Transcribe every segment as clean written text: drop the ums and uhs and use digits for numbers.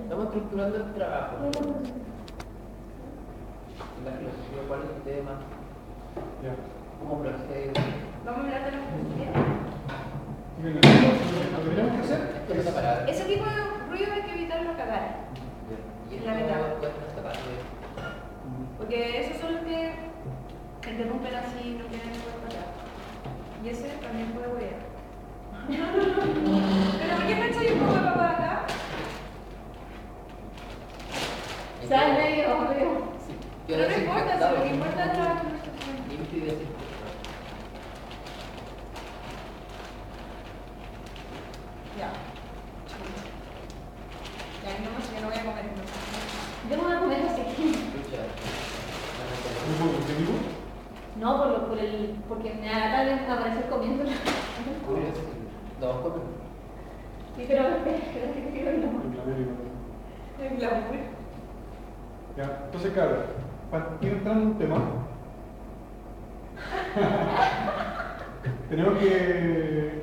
Estamos estructurando el trabajo. La filosofía, ¿cuál es el tema? ¿Cómo procede? Vamos a hablar de la filosofía. ¿Lo que tenemos que hacer? Ese tipo de ruido hay que evitarlo a cagar. Y La mitad. mitad. Porque esos son los que interrumpen así, no quieren jugar para allá. Y ese también puede huear. ¿Pero por qué me echáis un poco de papá acá? ¿Sabes medio? Sí. Pero no importa, si lo que importa es la conversación. Limpio y desinfectado. Ya. Ya, no más, yo no voy a comer entonces. Yo no voy a comer así. Lucha. ¿Un poco objetivo? No, porque me da tal vez aparecer comiendo. Dos comen. Sí, pero que quiero ir. El glamour. Ya, entonces, claro, para ir entrando en un tema, tenemos que.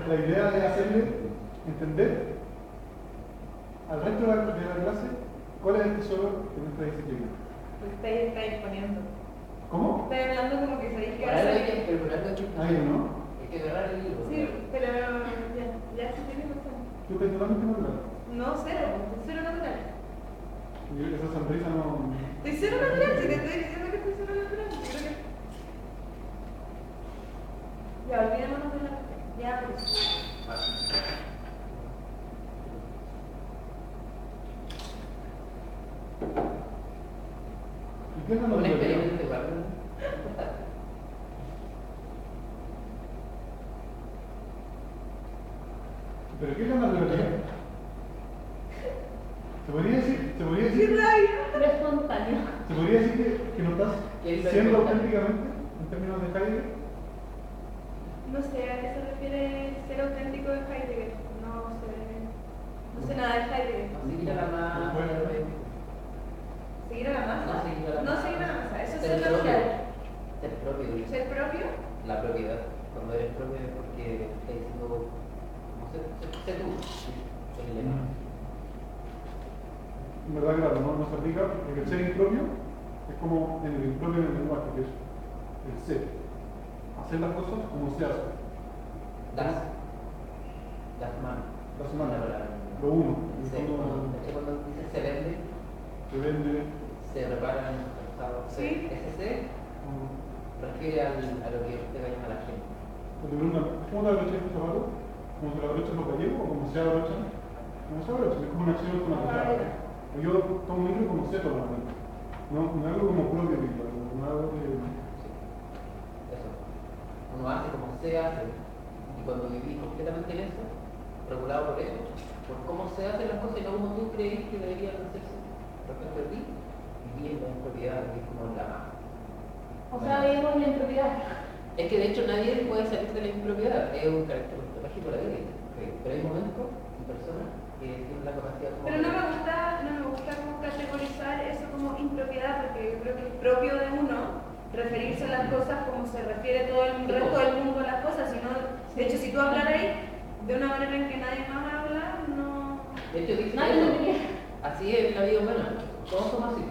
La idea es hacerle entender al resto de la clase cuál es el tesoro de nuestra disciplina. Usted está exponiendo. ¿Cómo? Está hablando como que sabéis que Por algo hay que preparar la chupa. Ahí, ¿no? Hay que agarrar el libro. Sí, pero ya se tiene razón. Tú estás totalmente natural. No, cero natural. Y esa sonrisa no. Estoy cero natural, si te estoy diciendo que estoy cero natural. Yo creo que... Ya, olvidémonos de la... Ya, pues. ¿Y qué es la Un naturalidad? experimento igual. ¿Pero qué es la naturalidad? ¿Se podría decir ¡Qué rabia! Pero espontáneo. ¿Se podría decir que no estás ¿Qué es lo siendo importante? auténticamente en términos de Heidegger? No sé a qué se refiere ser auténtico de Heidegger. No sé nada de Heidegger. Seguir a la masa. ¿Seguir a la masa? No seguir a la masa. No seguir a la masa. Eso es Ser ser natural. Ser propio. ¿Ser propio? La propiedad. Cuando eres propio es porque estás diciendo, no sé, sé tú. Es el lema. En verdad, claro, no se aplica porque el ser impropio es como en el impropio en el lenguaje, que es el ser. Hacer las cosas como se hacen. Das mano. Las humanas. La palabra. Lo uno. En el Sí, fondo, cuando dice se vende, se vende. se repara en el pasado. Sí. Ese se refiere a lo que usted llama a la gente. Te preguntan, ¿cómo te abrochan este zapato? ¿Cómo se lo abrochan los gallegos o como se abrochan? Como se abrochan, es como una acción automática. Yo tomo un libro como sé tomarlo. No algo como propio mío, no algo que. Eso. Uno hace como se hace. Y cuando vivís completamente en eso, regulado por eso, por cómo se hacen las cosas y no como tú creís que deberían hacerse respecto a ti, vivís en la impropiedad, vivís como en la mano. O sea, vivimos en la impropiedad. Es que de hecho nadie puede salir de la impropiedad, es un carácter ontológico de la vida. Pero hay momentos y personas que tienen la capacidad como... Pero no me gusta como categorizar eso como impropiedad, porque yo creo que es propio de uno referirse a las cosas como se refiere todo el resto del mundo a las cosas, sino, de hecho, si tú hablaras de una manera en que nadie más habla, no... De hecho dice Nadie lo eso. diría. Así es la vida humana, todos somos así.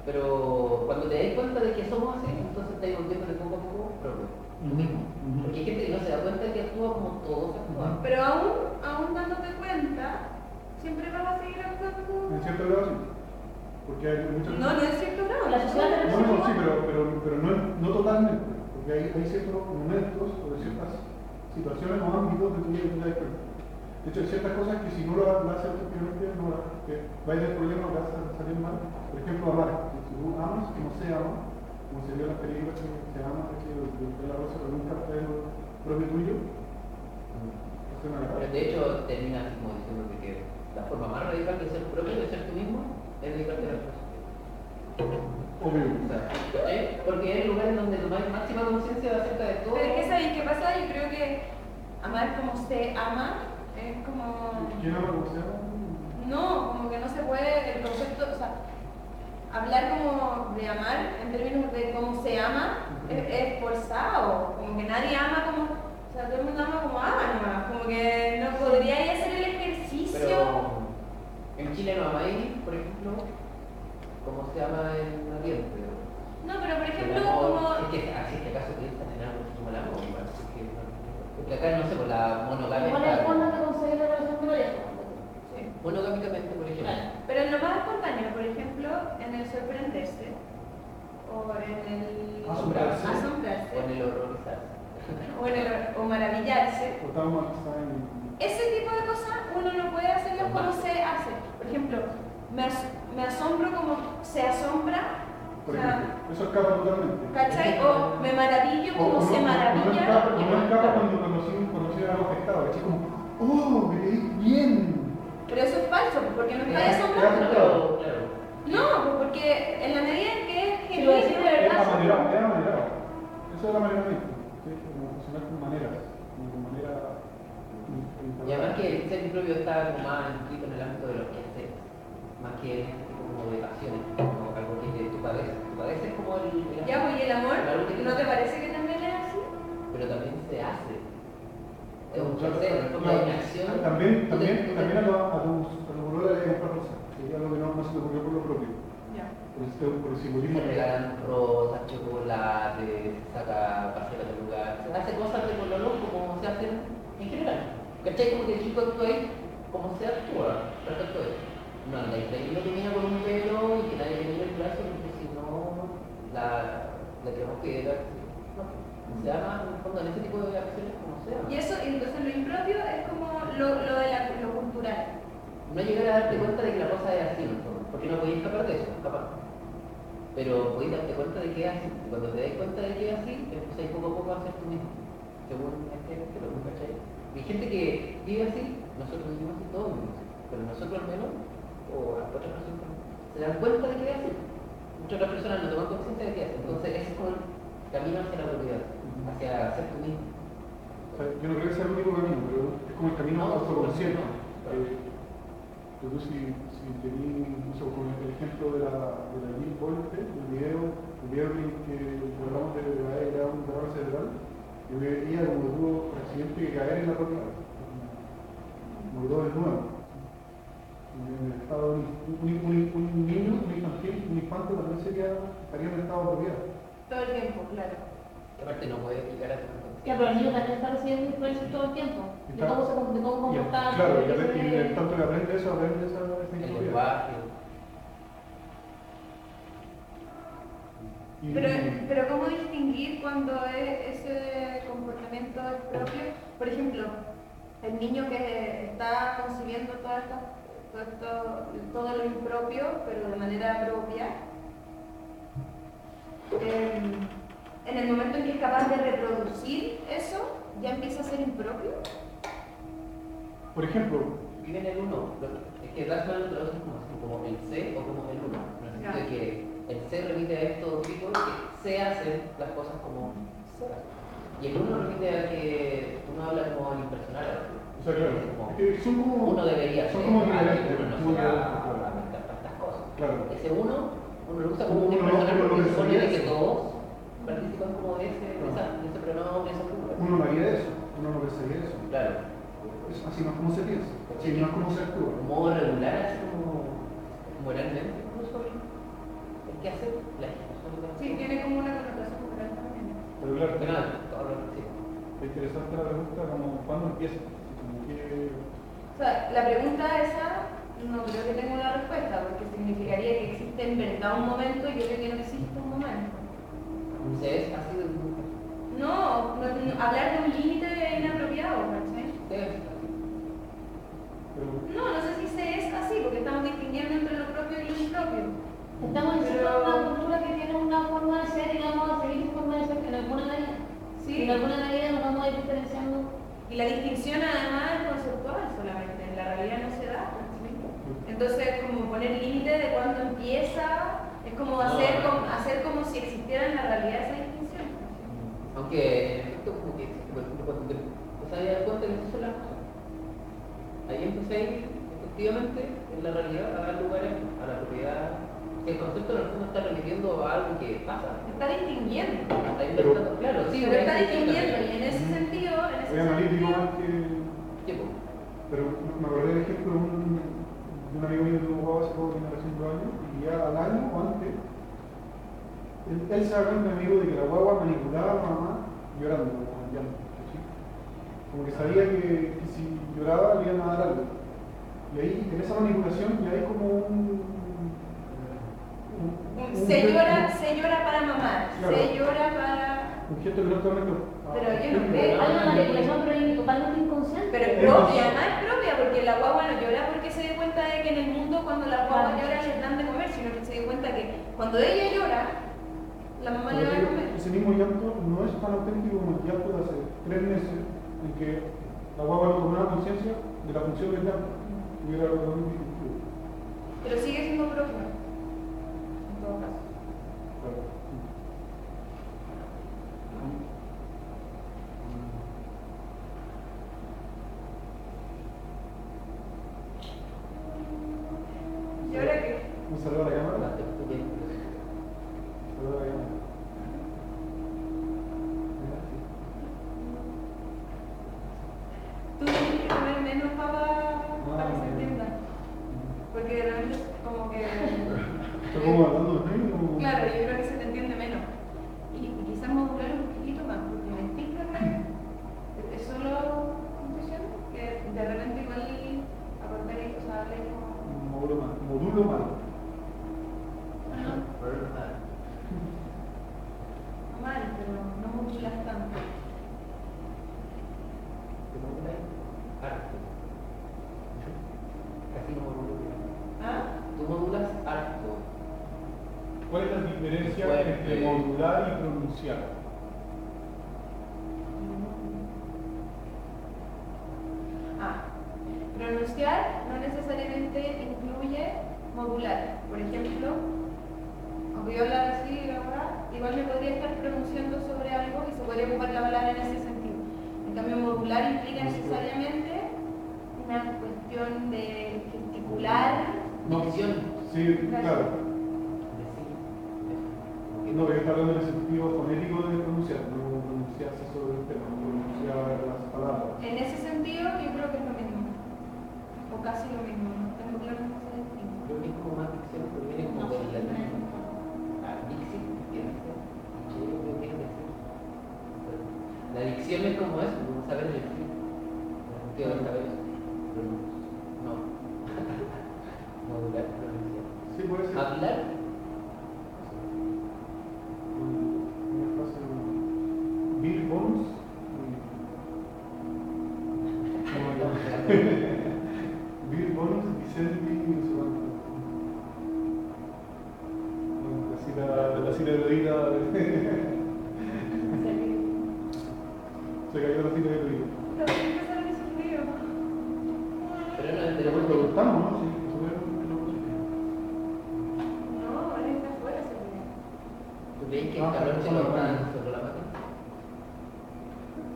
Pero cuando te das cuenta de que somos así, entonces te volviendo de poco a poco propio, tú mismo. Porque hay gente que no se da cuenta de que actúa como todos actúan. Pero aún dándote cuenta, siempre vas a seguir actuando... En cierto grado sí. Porque hay muchas No es cierto grado. La sociedad de No, sí, pero no totalmente. Porque hay ciertos momentos o ciertas situaciones o ámbitos de tu vida que te das cuenta. De hecho, hay ciertas cosas que si no lo haces automáticamente, va a ir el problema, vas a salir mal. Por ejemplo, amar. Si tú amas, no se ama, como se vio en las películas que se ama, que la rosa, pero nunca es algo propio tuyo. Pero de hecho termina así como diciendo que la forma más radical de ser propio, de ser tú mismo, es dedicarte a la cosa. Obvio. O sea, porque es el lugar en donde tomáis máxima conciencia acerca de todo. Pero es que ¿sabéis qué pasa? Yo creo que amar como se ama es como... ¿Quién ama como se ama? No, como que no se puede, el concepto, o sea, hablar como de amar en términos de cómo se ama es forzado, como que nadie ama como, o sea, todo el mundo ama como ama, Que acá, no sé, por la monogamia. Igual hay formas de conseguir la relación de pareja. Sí. Monogámicamente, por ejemplo. Claro. Pero en lo más espontáneo, por ejemplo, en el sorprenderse o en el Asombrarse. asombrarse, O en el horrorizarse. o maravillarse, O estamos en... ese tipo de cosas uno no puede hacerlo como se hace. Por ejemplo, me asombro como se asombra, Por o sea, ejemplo, eso escapa totalmente. ¿cachai? O me maravillo como O se no maravilla. escapa cuando conocí a los afectados, así como, ¡oh, me leí bien! Pero eso es falso, porque no está Claro, asombrando. Claro, claro. No, pues porque en la medida en que es Si lo decís de genuino, verdad, Era manerado. Eso era maneramiento. ¿Sí? Como funcionar con maneras. Como con manera. Y además que el ser propio está como más inscrito en el ámbito de los quehaceres, más que en este tipo como de pasiones, como algo que tu cabeza. Tu cabeza es como el ya, pues, y el amor, Claro que ¿no te parece que también es así? pero también se hace. Es un quehacer, en el fondo hay una acción. También a tus bololas le comprar rosas. Sería algo que no se te ocurrió por lo propio. Ya. Por el simbolismo. Se regalan rosas, chocolate, se saca paseo del lugar, se hace cosas de color como se hacen en general. ¿Cachai? Como que el chico actúa ahí, como se actúa respecto a eso. No andáis trayendo tu mina con un pelo y que nadie le mire el brazo, porque si no, la tenemos que dar. No, se llama en el fondo en ese tipo de acciones como se llama. Y eso, entonces lo impropio es como lo cultural. No llegar a darte cuenta de que la cosa es así, en el fondo, porque no podéis escapar de eso, capaz. Pero podéis darte cuenta de que es así. Y cuando te das cuenta de que es así, empezáis poco a poco a hacer tú mismo. Según este lo que ¿cachai? Hay gente que vive así, nosotros vivimos así, todos vivimos así. Pero nosotros al menos, o las otras personas, se dan cuenta de que es así. Muchas otras personas no toman conciencia de que es así. Entonces ese es como el camino hacia la propiedad, hacia ser tú mismo. O sea, yo no creo que sea el único camino, pero es como el camino autoconsciente. Tú si tenés, no sé, con el ejemplo de la Jill Bolte, el video que hablamos de la derrame cerebral, yo veía como que tuvo un accidente que caer en la propiedad. Murió de nuevo. En el estado, un niño, un infante también estaría en el estado de propiedad. Todo el tiempo, claro. Aparte no puede explicar a tu ya, pero el niño también está recibiendo influencias todo el tiempo. De cómo comportarse. Claro, de qué se y ve. tanto que aprende esa el influencia. lenguaje. Pero ¿cómo distinguir cuando ese comportamiento es propio? Por ejemplo, el niño que está concibiendo todo lo impropio, pero de manera propia, en el momento en que es capaz de reproducir eso, ya empieza a ser impropio. Por ejemplo, Vive en el uno. Es que Rational lo traduce como el C o como el uno. En el sentido de que el C remite a esto típico que se hacen las cosas como se hacen. Y el uno remite a que uno habla como al impersonal. o sea, claro, Como, es que son como... uno debería son ser, como alguien, niveles, uno no como se va niveles, a lamentar para estas cosas. Claro. Ese uno lo usa como un Uno impersonal lo porque supone de que pensaría. todos participan como de ese pronombre, esa figura. Uno no haría eso, uno no pensaría eso. Claro. Así no es como se piensa, así no es como se actúa. Un modo regular, así como moralmente, incluso el que hace la ejecución de Sí, tiene como una connotación moral también. Pero claro, Pero nada, todo lo sí. es interesante la pregunta como ¿cuándo empieza? Como que... O sea, la pregunta esa no creo que tenga una respuesta, porque significaría que existe en verdad un momento y yo creo que no existe un momento. Se es así de un No, hablar de un límite inapropiado, ¿cachai? Pero, No sé si se es así, porque estamos distinguiendo entre lo propio y lo impropio. Estamos diciendo Pero- una cultura que tiene una forma de ser y vamos a seguir su forma de ser en alguna medida. Sí. En alguna medida nos vamos a ir diferenciando. Y la distinción además es conceptual solamente, en la realidad no se da. ¿cachai? Entonces, como poner límite de cuándo empieza, es como hacer como si existiera en la realidad esa distinción. Aunque en efecto, como que, por ejemplo, cuando te empezás a dar cuenta de que esas son las cosas, ahí empezáis efectivamente en la realidad a dar lugar a la propiedad. El concepto en el fondo está remitiendo a algo que pasa. Está distinguiendo. Está inventando, claro, sí, Pero está ahí sí, distinguiendo y también. en ese sentido, soy analítico más que... Sí, pues. Pero me acordé del ejemplo de un amigo mío que tuvo guagua hace poco, tiene recién 2 años, y ya al año o antes, él se da cuenta, amigo, de que la guagua manipulaba a la mamá llorando, como llanto, ¿sí? Como que sabía que si lloraba le iban a dar algo. Y ahí, en esa manipulación, ya hay como se llora para mamar, Claro. se llora para... un gesto que no actualmente. Pero yo no creo. Hay una manipulación, pero es totalmente inconsciente. Pero es propia, no es propia, porque la guagua no llora porque se dio cuenta de que en el mundo cuando la guagua llora les dan de comer, sino que se dio cuenta que cuando ella llora, la mamá le da de comer. Ese mismo llanto no es tan auténtico como el llanto de hace 3 meses, en que la guagua no tomaba conciencia de la función del llanto. Y era algo muy distintivo. Pero sigue siendo propio, en todo caso. Claro. ¿Y ahora qué? Un saludo a la cámara. Bastante estupendo. Saludo a la cámara. Tú tienes que comer menos para que se entienda. Porque de repente como que... Estoy como hablando de mí, como... Claro, yo creo que se te entiende menos. Y quizás modular un poquito más, porque me explica que es solo intuición, que de repente igual acordar y, o sea, hablar como... Modulo mal. Ajá, mal, pero no modulas tanto. ¿Te modulas? Harto. Casi no modulas. ¿Ah? Tú modulas harto. ¿Cuál es la diferencia Fuerte. entre modular y pronunciar? Pronunciar no necesariamente incluye modular. Por ejemplo, aunque yo hablara así ahora, igual me podría estar pronunciando sobre algo y se podría ocupar la palabra en ese sentido. En cambio, modular implica necesariamente una cuestión de gesticular. Dicción. Sí, claro. Decir. No, pero está hablando en el sentido fonético de pronunciar, no pronunciarse sobre el tema, pronunciar las palabras. En ese sentido, yo creo que es lo mismo. O casi lo mismo. No tengo claro cómo se distingue. Creo que es como más dicción, pero viene como del latín. Dixit, tiene que ser. Yo creo que tiene que ser. La dicción es como eso, como saber elegir. ¿Qué va a saber eso? No. Modular, pronunciar. Sí, puede ser. Hablar. Una frase de Bill Bones. Bill Bones, Vicente, no sé cuánto. La cita erudita. Se cayó la cita erudita. Pero ¿por qué salen esos ríos? Pero no es de Pero lo porque estamos, ¿no? Sí, subieron lo No, ahora está afuera ese río. ¿Tú crees que el Ah, calor pero se son lo las está manos. dando solo la máquina?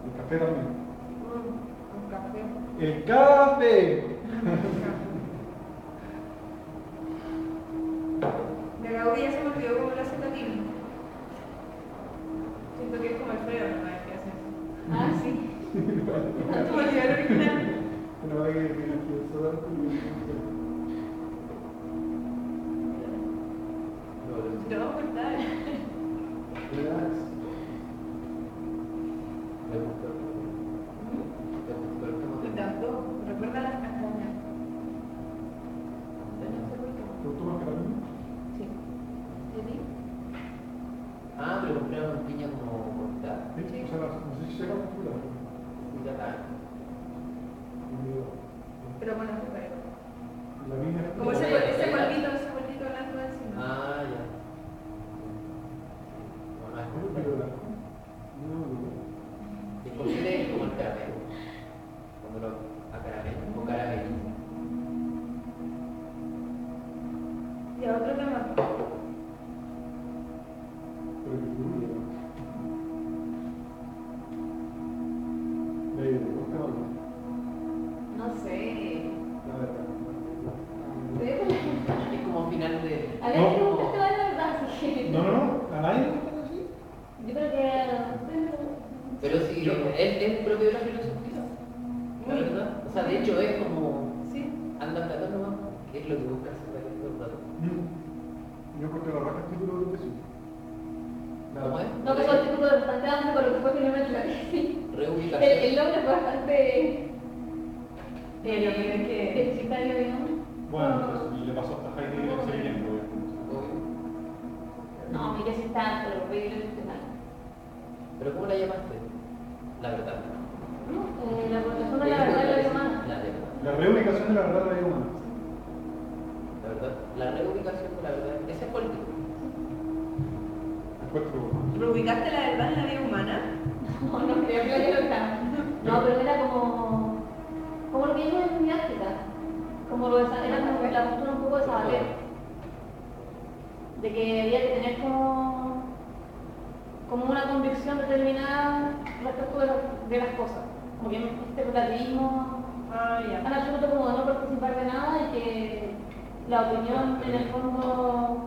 El café también. Un café. ¡El café! De Gaudí ya se me olvidó cómo lo hace Tatini. Siento que es como Alfredo, ¿no? Que hace eso. Ah, sí. No te olvidé el original. Una vez que el solar. No, Te vamos a contar. Relax. me gustó. Me gustó el tema Me de encantó. Recuerda las castañas. No sé por qué. ¿Te gustó más que la mía? Sí. ¿Y a ti? Ah, pero compraron piña como cortada. Sí. O sea, no sé si se va a popular. Y ya está. Pero bueno, fue parejo. La línea. Como ese polvito blanco encima. Ah, ya. No, no es ¿Cómo culpa. te lo blanco? No, El cocido es como el caramelo. Cuando lo acaramelo o carameliza. Y a otro tema. pero que fluye. ¿De por qué no? No sé. La verdad. Es como final de. A ver, No. ¿qué me gusta la verdad? Así que- No, ¿a nadie le gusta así? Yo creo que... Pero sí, es propio de la filosofía. La verdad. O sea, de hecho es como. Sí. Anda tratando más. ¿Qué es lo que buscas hacer todo el rato? Yo corté la raja el título del tesis. ¿Cómo es? No tengo el título de bastante amplio, pero que fue finalmente la que sí. Reubicación. El nombre es bastante que deficitario, digamos. Bueno, pues, le pasó hasta Heidi en ese tiempo. No, mire si está, pero horrible. ¿Pero cómo la llamaste? La verdad. La protección de la verdad de la vida humana. La verdad. La reubicación de la verdad de la vida humana. La verdad. La reubicación de la verdad. Ese fue el título. ¿Reubicaste la verdad en la vida humana? No, no creo que lo está. No, pero era como lo que yo en mi África. Como lo de era como la postura un poco de Sabater. De que había que tener como una convicción determinada respecto de las cosas. Como que este relativismo tan absoluto como de no participar de nada y que la opinión en el fondo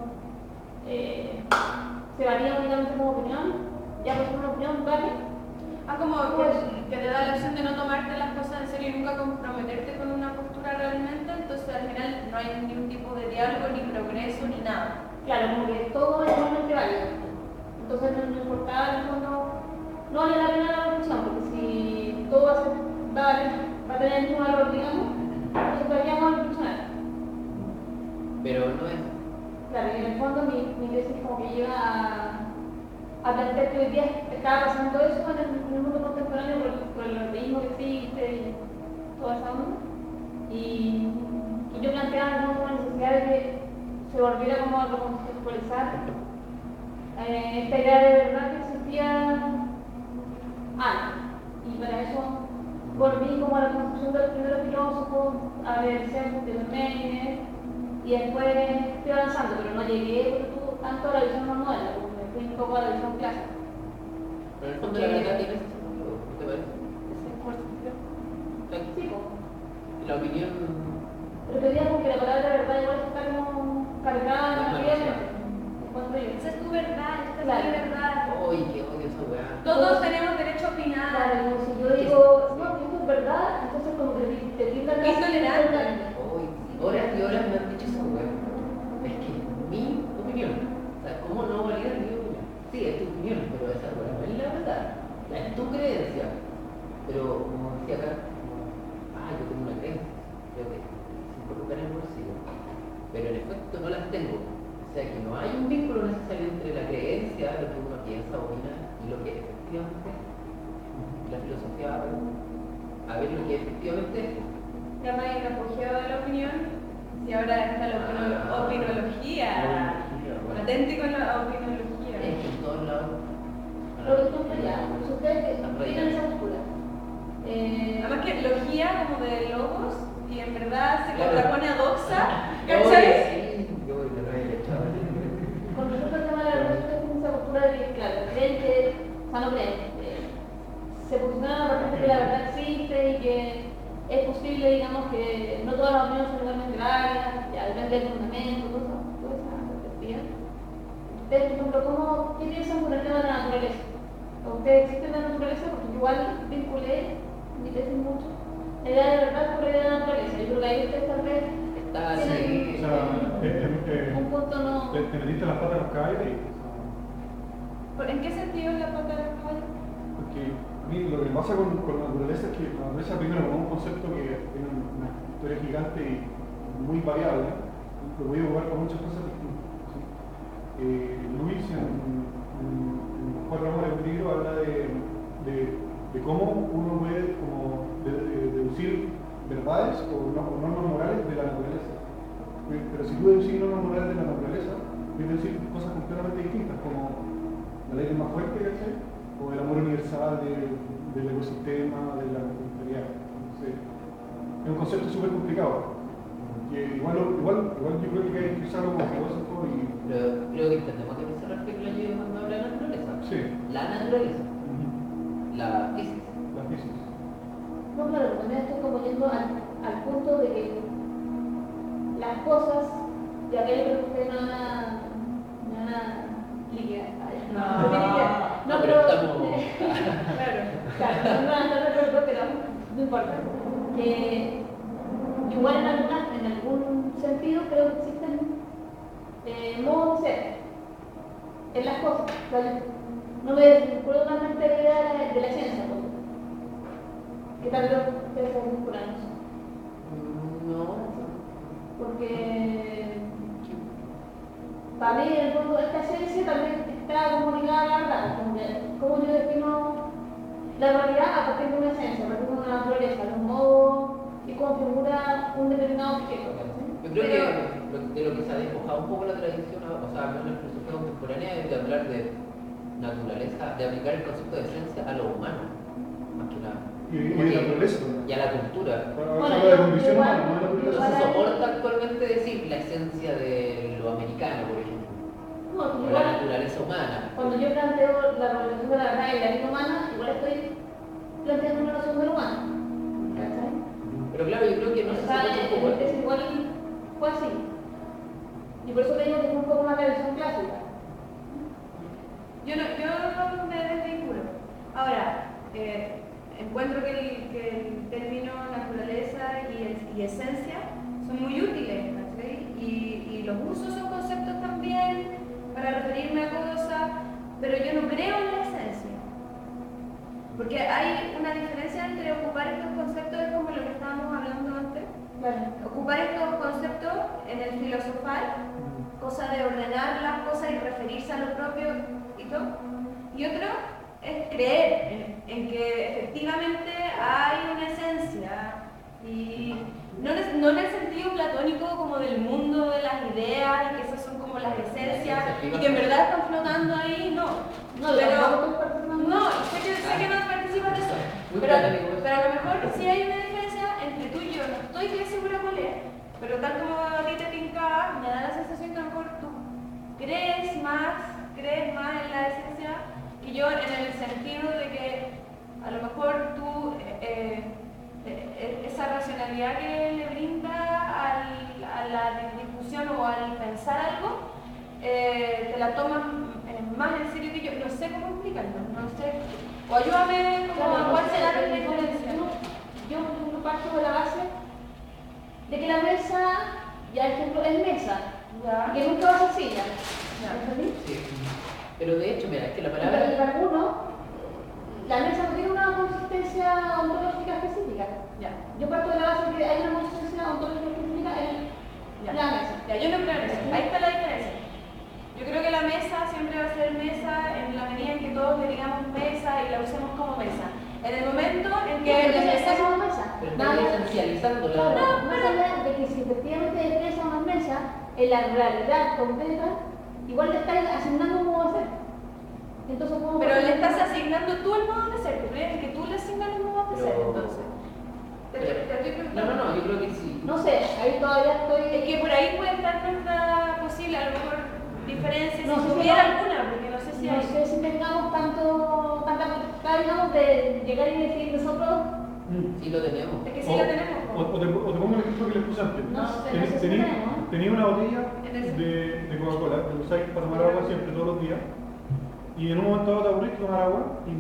se varía únicamente como opinión, ya por ser una opinión vale. Como que te da la opción de no tomarte las cosas en serio y nunca comprometerte con una postura realmente, entonces al final no hay ningún tipo de diálogo, ni progreso, ni nada. Claro, como que todo es igualmente válido. Entonces no importaba en el fondo, no vale la pena la reflexión, porque si todo va a tener el mismo valor, digamos, entonces todavía vamos a reflexionar. Pero no es. Claro, y en el fondo mi tesis como que llega a plantear que hoy día estaba pasando eso en el mundo contemporáneo por el ordeísmo que existe y toda esa onda. Y yo planteaba la necesidad de que se volviera como a recontextualizar esta idea de verdad que existía antes. Y para eso volví como a la construcción de los primeros filósofos, a ver Sergio de Méndez, y después fui avanzando, pero no llegué tanto a la visión más moderna, como me fui un poco a la visión clásica. Pero en el fondo la verdad tiene ese sentido, ¿te parece? Sí, pues. La opinión. Pero que digamos que la palabra verdad igual está como cargada negativamente. Encuentro yo. Esa es tu verdad, esta Claro. es mi verdad. ¡Uy, qué odio esa weá! Todos tenemos derecho a opinar. Claro, si yo digo, no, que esto es verdad, entonces como que te tildan Qué intolerante. ¡Uy! Horas y horas me han dicho esa weá. Es que mi opinión. O sea, ¿cómo no validar mi opinión? Sí, es tu opinión, pero esa weá no es la verdad. Es tu creencia. Pero, como decía acá, yo tengo una creencia. Creo que 5 lucas en el bolsillo. Pero en efecto no las tengo. O sea que no hay un vínculo necesario entre la creencia, lo que uno piensa, opina, y lo que efectivamente la filosofía habla. A ver lo que efectivamente es. Ya me hay refugiado de la opinión y ahora está la opinología. Atente con la opinología. Es que en todos lados. Lo que tú ya, si ustedes tienen esa postura. Además que logía como de logos y en verdad se Claro. contrapone a doxa, Oye, ¿cachai? sí, yo voy a lo he echado. Con respecto al tema de la relación, tienen esa postura de que, claro, creen que, o sea, no creen, se posicionan a partir de que la verdad existe y que es posible, digamos, que no todas las opiniones son igualmente válidas, ya depende del fundamento, toda esa perspectiva. Ustedes, por ejemplo, ¿qué piensan con el tema de la naturaleza? ¿A ustedes existe la naturaleza? Porque yo igual vinculé mi tesis mucho la idea de verdad por la idea de la naturaleza. Yo creo que ahí ustedes tal vez Está tienen así. O sea, un punto no... te metiste las patas a los caballos y. ¿En qué sentido es la pata de caballo? Porque a mí lo que pasa con la naturaleza es que la naturaleza, primero, como un concepto que tiene una historia gigante y muy variable, lo voy a ocupar con muchas cosas distintas. ¿Sí? Luis, en 4 amores del libro, habla de cómo uno puede deducir verdades o normas morales de la naturaleza. Pero si tú deducís normas morales de la naturaleza, puedes decir cosas completamente distintas, como la ley del más fuerte, ¿cachai? O el amor universal del ecosistema, de la prosperidad. Entonces, es un concepto súper complicado. Que igual yo creo que hay que usarlo como filósofo y. Pero creo que entendemos a qué se refiere la idea cuando habla de la naturaleza. Sí. La naturaleza. La física. La física. No, claro, también estoy como yendo al punto de que las cosas, ya que yo creo que ustedes no van a liquidar. No, pero estamos. claro, no van a estar de acuerdo, pero no importa. Igual en algún sentido creo que existen modos de ser en las cosas. O sea, no me desvinculo totalmente de la idea de la ciencia, ¿Qué tal ustedes se vinculan eso? No. Porque para mí, en el fondo, esta esencia también está comunicada a la verdad. Como yo defino la realidad a partir de una esencia, a partir de una naturaleza, de un modo que configura un determinado objeto. Yo creo que de lo que se ha despojado un poco la tradición, o sea, en la filosofía contemporánea, es de hablar de naturaleza, de aplicar el concepto de esencia a lo humano, más que nada. Y de naturaleza. Y a la cultura. Habla de condición humana, no de naturaleza. No se soporta actualmente decir la esencia de lo americano, por ejemplo, No, o igual, la naturaleza humana. cuando yo planteo la relación de la verdad y la vida humana, igual estoy planteando una noción del humano. ¿Cachai? Pero claro, yo creo que no se soporta un poco. Es igual, fue así. Y por eso te digo que es un poco más la versión clásica. Yo me desvinculo. Ahora, encuentro que el término naturaleza y esencia son muy útiles, ¿sí? Y los uso esos conceptos también para referirme a cosas, pero yo no creo en la esencia. Porque hay una diferencia entre ocupar estos conceptos, es como lo que estábamos hablando antes, Claro. ocupar estos conceptos en el filosofal, cosa de ordenar las cosas y referirse a lo propio y todo. Y otro es creer en que efectivamente hay una esencia y no en el sentido platónico como del mundo de las ideas y que esas son como las esencias y que en verdad están flotando ahí, no. No, Sé que no participas de eso, pero a lo mejor sí hay una diferencia entre tú y yo, no estoy bien segura cuál es, pero tal como a ti te tinca, me da la sensación que a lo mejor tú crees más en la esencia que yo, en el sentido de que a lo mejor tú esa racionalidad que le brinda a la discusión o al pensar algo, te la tomas más en serio que yo. No sé cómo explicarlo, no sé. O ayúdame como a cuál será la diferencia. Yo parto de la base de que la mesa, ya ejemplo, es mesa, Ya. que nunca va a ser silla. Ya. ¿Entendí? Sí. Pero de hecho, mira, es que la Y palabra. para uno, la mesa no tiene una consistencia ontológica específica. Ya. Yo parto de la base de que hay una consistencia ontológica específica en la mesa. Ya, yo no creo en eso. Ahí está la diferencia. Yo creo que la mesa siempre va a ser mesa en la medida en que todos le digamos mesa y la usemos como mesa. En el momento en que Pero la esa es mesa... una mesa. Pero Nada estás más- esencializando la. Claro, más allá de que si efectivamente expresa una mesa, en la realidad completa, igual le estás asignando un modo de ser. Entonces, ¿cómo Pero le estás asignando tú el modo de ser. ¿Tú crees que tú le asignas el modo de ser? Pero- Entonces. Te estoy preguntando. No, yo creo que sí. No sé, ahí todavía estoy. Es que por ahí puede estar nuestra posible, a lo mejor, diferencia, No si sé si hubiera no- alguna, porque no sé si No hay. sé si tengamos tanta potestad, digamos, de llegar y decir nosotros, Sí lo tenemos. Es que sí la tenemos. O te pongo el ejemplo que les puse antes. no sé si tenemos. Tenía una botella En ese- de Coca-Cola, que usáis para tomar agua siempre, todos los días. Y en un momento dado te aburriste de tomar agua y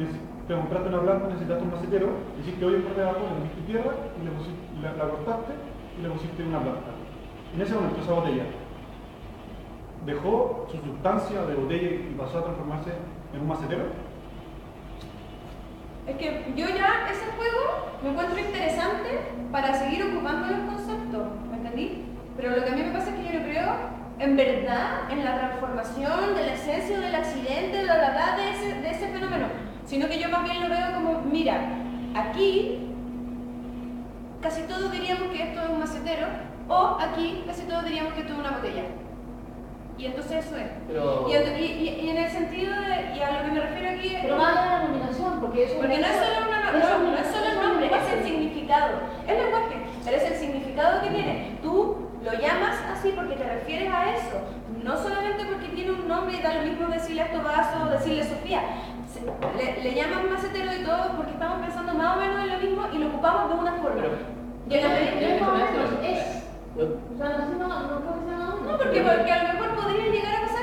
te compraste una planta, necesitaste un macetero, hiciste hoyo por debajo, le pusiste tierra y la cortaste y le pusiste una planta. En ese momento esa botella dejó su sustancia de botella y pasó a transformarse en un macetero. Es que yo ya ese juego me encuentro interesante para seguir ocupando los conceptos, ¿me entendí? Pero lo que a mí me pasa es que yo no creo en verdad en la transformación de la esencia del accidente, de ese fenómeno, sino que yo más bien lo veo como, mira, aquí casi todos diríamos que esto es un macetero, o aquí casi todos diríamos que esto es una botella. Y entonces eso es. Pero. Y en el sentido de, y a lo que me refiero aquí es... pero más allá de la denominación, porque eso Porque no es solo no es solo el nombre, es el significado. Es lenguaje, pero es el significado que tiene. Tú lo llamas así porque te refieres a eso. No solamente porque tiene un nombre y da lo mismo decirle a estos vasos o decirle Sofía. Le llaman macetero y todo porque estamos pensando más o menos en lo mismo y lo ocupamos de una forma. Y en la medida- es. O sea, no creo que sea nada. No, porque a lo mejor podría llegar a pasar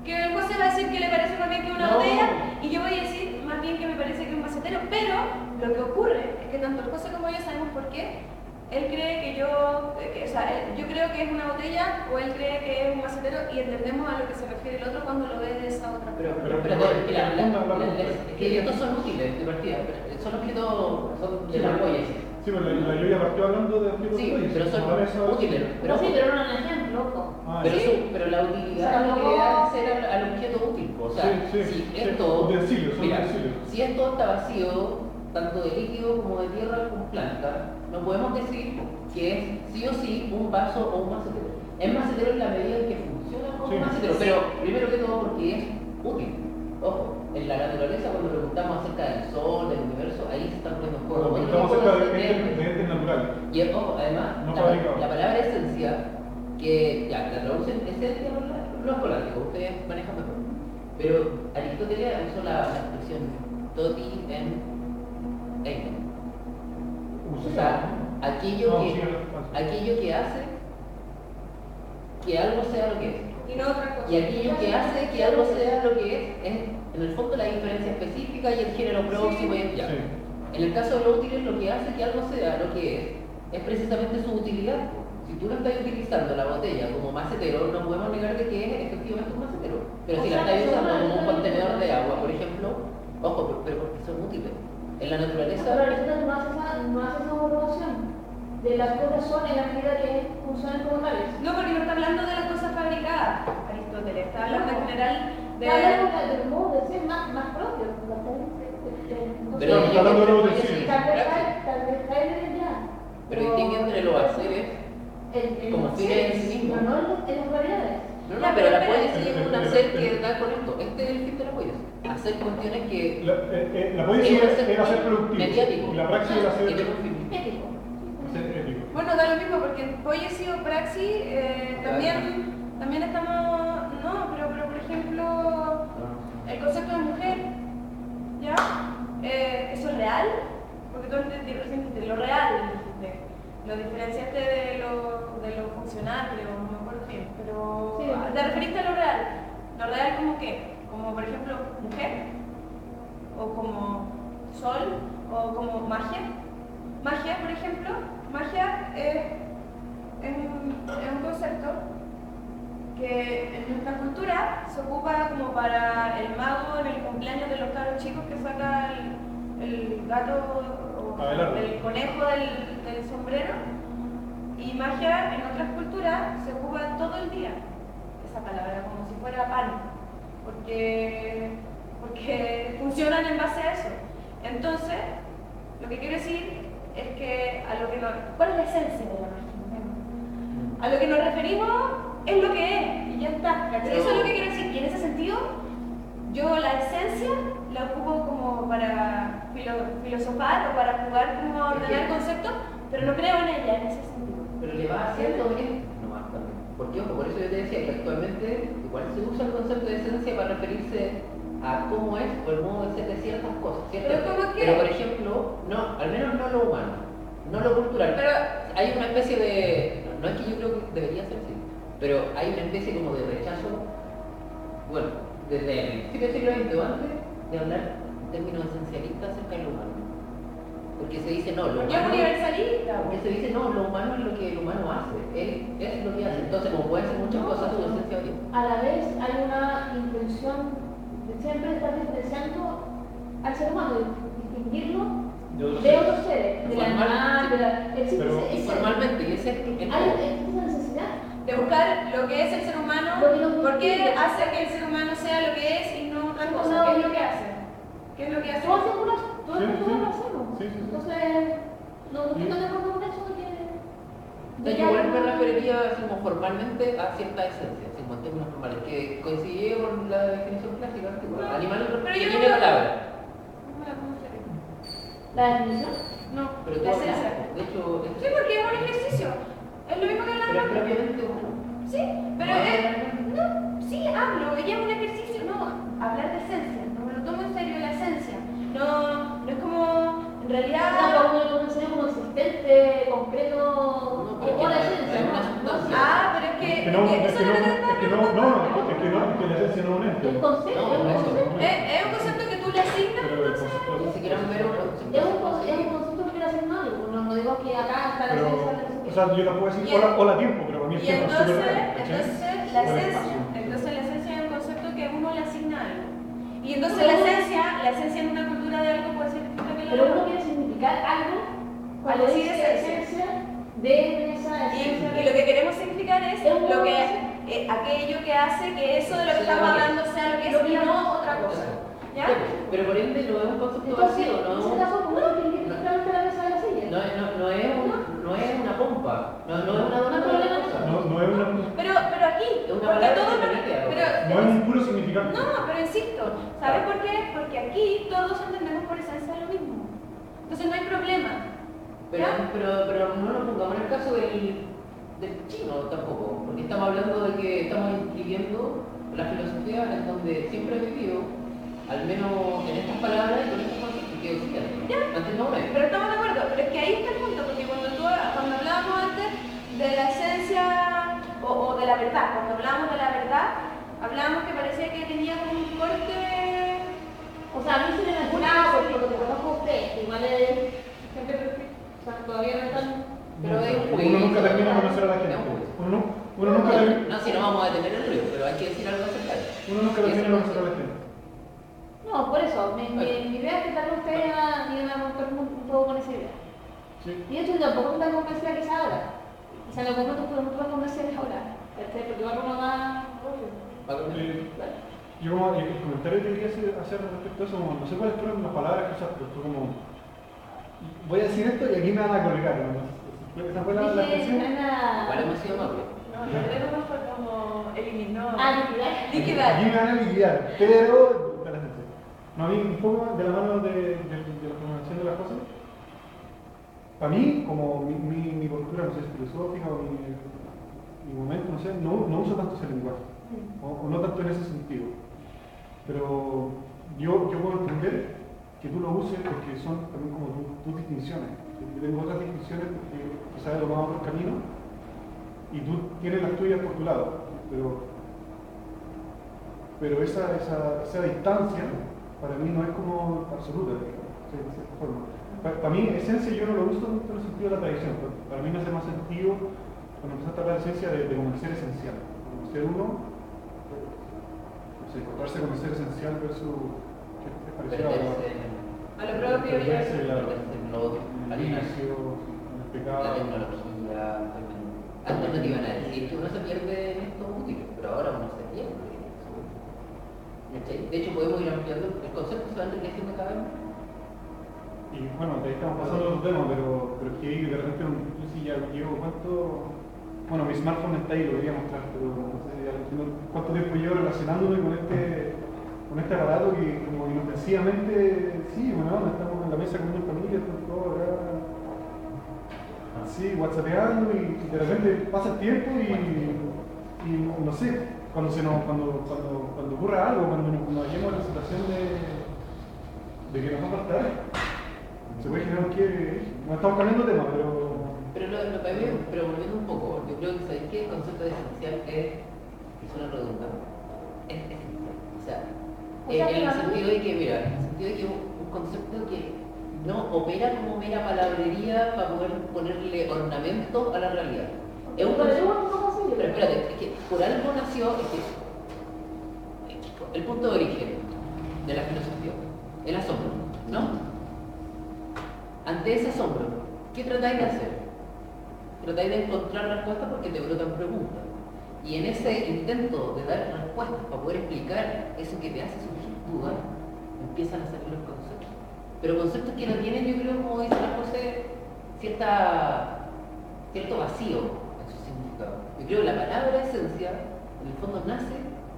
que el José va a decir que le parece más bien que una No. botella y yo voy a decir más bien que me parece que es un macetero, pero lo que ocurre es que tanto el José como yo sabemos por qué. Él cree que yo creo que es una botella o él cree que es un macetero y entendemos a lo que se refiere el otro cuando lo ve de esa otra Pero forma. espérate, es que responda la pregunta. es que estos son útiles de partida. son objetos, son de la poiesis. Sí, pero la Yuya partió hablando de objetos Sí, de poiesis. pero son Ahora eso- útiles. Pero sí, pero era un ejemplo, ojo. Ah, Pero, ya. pero la utilidad O sea, es lo que no- le da ser al objeto útil. O sea, Sí, si sí, esto. utensilios, son Mira, utensilios. si esto está vacío, tanto de líquido como de tierra como planta, no podemos decir que es sí o sí un vaso o un macetero. Es macetero en la medida en que funciona como Sí. un macetero, pero primero que todo porque es útil. Ojo, en la naturaleza cuando preguntamos acerca del sol, del universo, ahí se están poniendo en juego. Cuando otro estamos tipo cerca de de entes. entes naturales. Y ojo, además, No fabricados. la palabra esencia, que ya, la traducen esencia no es escolástico, ustedes manejan mejor. Pero Aristóteles usó la expresión toti en eime. O sea, aquello que hace que algo sea lo que es. Y no otra cosa. Y aquello que hace que algo sea lo que es en el fondo la diferencia específica y el género próximo y ya. Sí. En el caso de lo útil, lo que hace que algo sea lo que es precisamente su utilidad. Si tú no estás utilizando la botella como macetero, no podemos negar de que es efectivamente un macetero. Pero O si sea, la estás que usando son como un las- contenedor de agua, por ejemplo, ojo, pero porque son útiles. En la Pero naturaleza, Aristóteles no hace esa evaluación de las cosas son en la medida que funcionan como tales. No, porque no está hablando de las cosas fabricadas, Aristóteles. Está hablando en general de. Hablamos del modo de ser más propio. Pero está hablando de los sí, utensilios. Tal vez cae ya. pero distingue entre los haceres como fines en sí mismos. No, en las variedades. No, Ya, pero la pero poiesis es un hacer que pero- da con esto. Este es el fin de la poiesis. Hacer cuestiones que La poesía Es era ser productivo. mediático. Y la praxis era ser tienen un fin. Ético. ético. Bueno, da lo mismo, porque en poiesis o praxis también estamos. No, pero por ejemplo, el concepto de mujer, ¿ya? ¿Eso es real? Porque tú recién dijiste lo real, dijiste. Lo diferenciaste de lo funcional, creo, no me acuerdo bien. Pero Sí. te referiste a lo real. ¿Lo real como qué? Como por ejemplo mujer, o como sol, o como magia. Magia, por ejemplo, magia es un concepto que en nuestra cultura se ocupa como para el mago en el cumpleaños de los cabros chicos que saca el gato o Abelardo. el conejo del sombrero. Y magia en otras culturas se ocupa todo el día esa palabra, como si fuera pan, porque funcionan en base a eso. Entonces, lo que quiero decir es que ¿cuál es la esencia de la magia? A lo que nos referimos es lo que es, y ya está. ¿cachai? Eso es lo que quiero decir. Y en ese sentido, yo la esencia la ocupo como para filosofar o para jugar como a ordenar conceptos, pero no creo en ella en ese sentido. Pero le va haciendo bien nomás también. Porque ojo, por eso yo te decía que actualmente igual se usa el concepto de esencia para referirse a cómo es o el modo de ser de ciertas cosas, ¿cierto? Pero ¿cómo qué? Pero por ejemplo, no, al menos no lo humano, no lo cultural. Pero Hay una especie de, no es que yo creo que debería ser así, pero hay una especie como de rechazo, bueno, desde el principio del siglo XX o antes de hablar en términos esencialistas acerca de lo humano. Porque se dice no, lo porque es humano. universalista. Porque se dice no, lo humano es lo que el humano hace, él es lo que hace. Entonces, como puede hacer muchas cosas, su esencia oye. A la vez hay una intención de siempre estar diferenciando al ser humano, distinguirlo de otros seres, del Formal, animal, sí. de la. Pero- Informalmente, y ese es el Hay esa necesidad. De buscar lo que es el ser humano, Lo que nos por qué distingue. hace que el ser humano sea lo que es y no otra No, cosa. no, ¿Qué es no. lo que hace? ¿Qué es lo que hace? Todos hacemos todo Sí, el mundo sí. lo hacemos. Sí, sí, sí. Entonces, no estoy de acuerdo con eso de que. Yo igual me referiría así como formalmente a cierta esencia, así como en términos formales, que coincidía con la definición clásica, tipo, No, animal pero que yo tiene no- palabra. No me la conoceré. La definición. No, Pero tú la hablas, esencia. de hecho, Sí, porque es un ejercicio. Es lo mismo que pero es hablamos. propiamente humano. Sí, pero no, sí hablo, ella es un ejercicio, no, hablar de esencia, no me lo tomo en serio la esencia. No es como, en realidad. Uno ser un existente concreto porque o la no, esencia, es una ¿no? sustancia. Pero es que, Es que no, es que es eso que no no, es lo que es que está no, hablando. es que la esencia no es un ente. El concepto, No, el eso. concepto. Es un concepto que tú le asignas, Pero el entonces. concepto- Ni siquiera un mero Es un concepto que quiere hacer mal. No digo que acá está la Pero, esencia. o sea, yo la puedo decir Y- hola tiempo, pero para mí es Y tiempo entonces, súper real, ¿cachai? la O el esencia, espacio. entonces la esencia es un concepto que uno le asigna a algo. Y entonces la esencia en una cultura de algo puede ser distinta que en la pero uno quiere significar algo cuando Al decir dice esencia. esencia de esa Y esencia. lo que queremos significar es Es un lo que, modo aquello que hace que eso de lo que Sea estamos lo que- hablando sea lo que es y no otra cosa. ¿Ya? Pero por ende no es un concepto Entonces, vacío, en no es ese un- caso, como uno tiene simplemente la mesa de la silla. no es una pompa, no es una dona de problema. cosa. No es una. Pero aquí, Es una porque palabra todo que permite algo. No es un puro significante. No, pero insisto, ¿sabes por qué? Porque aquí todos entendemos por esencia lo mismo. Entonces no hay problema. Pero no nos pongamos en el caso del chino tampoco, porque estamos hablando de que estamos inscribiendo la filosofía en donde siempre he vivido, al menos en estas palabras y con estos conceptos que decían. Antes no es. Pero estamos de acuerdo, pero es que ahí está el punto, porque cuando hablábamos antes de la esencia o de la verdad, cuando hablábamos de la verdad, hablábamos que parecía que tenía como un corte. O sea, a mí se me imaginaba, porque lo que conozco a usted, que igual es gente perfecta, o sea, todavía no están. Pero es un Uno juicio. nunca termina de conocer a la gente. Es un juicio. Uno nunca termina. No, si no vamos a detener el río, pero hay que decir algo acerca de eso. Uno nunca termina de conocer a la gente. No, por eso, mi idea es que tal vez ustedes iban a montar un poco con esa idea. Sí. Y de hecho, yo tampoco estoy tan convencida que es ahora. O sea, los momentos que no tan convencida es ahora. ¿Cachai? Porque igual uno va. Va con el- Yo como el comentario que quería hacer respecto a eso, como no sé cuáles fueron las palabras que usaste, fue como voy a decir esto y aquí me van a colgar, ¿no? Esa fue la Dije, expresión. ¿Cuál hemos sido más? No, lo que fue como eliminó. liquidar. Liquidar. Aquí me van a liquidar, pero no, a mí un poco de la mano de la formulación de las cosas. Para mí, como mi postura, no sé, filosófica o mi momento, no sé, no uso tanto ese lenguaje, o no tanto en ese sentido. Pero yo puedo entender que tú lo uses porque son también como tus distinciones. Yo tengo otras distinciones porque quizás he tomado otros caminos y tú tienes las tuyas por tu lado. Pero esa distancia para mí no es como absoluta, digamos, de cierta forma. Para mí, esencia yo no lo uso en el sentido de la tradición. Para mí me hace más sentido cuando empezaste a hablar de esencia de como el ser esencial. Como ser uno, no sé, encontrarse con el ser esencial versus que es parecido A lo propio y perderse en Perderse en lo otro, el alienarse. vicio, en el pecado. La tecnología. Antes no te iban a decir que uno se pierde en estos útiles, pero ahora uno se pierde en eso. ¿Cachai? De hecho, podemos ir ampliando el concepto, se va enriqueciendo cada vez más. Y bueno, de ahí estamos pasando a otro tema, pero es que de repente, yo sí ya llevo cuánto. Bueno, mi smartphone está ahí, lo quería mostrar, pero no sé cuánto tiempo llevo relacionándome con este aparato que como inofensivamente, sí, bueno, estamos en la mesa comiendo en familia, estamos todos acá, sí, whatsappeando y de repente pasa el tiempo y no sé, cuando ocurra algo, cuando nos hallemos en la situación de que nos va a faltar, se puede generar un quiebre. No estamos cambiando de tema, Pero volviendo un poco, yo creo que ¿sabéis qué? El concepto de esencial es una redundancia. Es esencial. O sea, en el sentido de que, mira, en el sentido de que es un concepto que no opera como mera palabrería para poder ponerle ornamento a la realidad. Es un concepto. Pero espérate, es que por algo nació, el punto de origen de la filosofía, el asombro, ¿no? Ante ese asombro, ¿qué tratáis de hacer? Tratáis de encontrar respuestas porque te brotan preguntas. Y en ese intento de dar respuestas para poder explicar eso que te hace surgir dudas, empiezan a salir los conceptos. Pero conceptos que no tienen, yo creo, como dice la José, cierto vacío en su significado. Yo creo que la palabra esencia, en el fondo, nace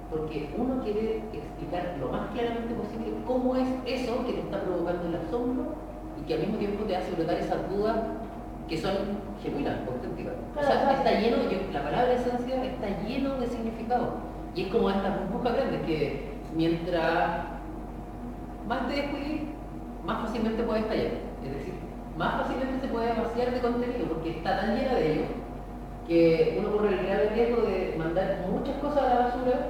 porque uno quiere explicar lo más claramente posible cómo es eso que te está provocando el asombro y que al mismo tiempo te hace brotar esas dudas que son genuinas, auténticas. O sea, está lleno, la palabra esencia está lleno de significado. Y es como estas burbujas grandes que mientras más te descuides, más fácilmente puede estallar. Es decir, más fácilmente se puede vaciar de contenido porque está tan llena de ellos que uno corre el grave riesgo de mandar muchas cosas a la basura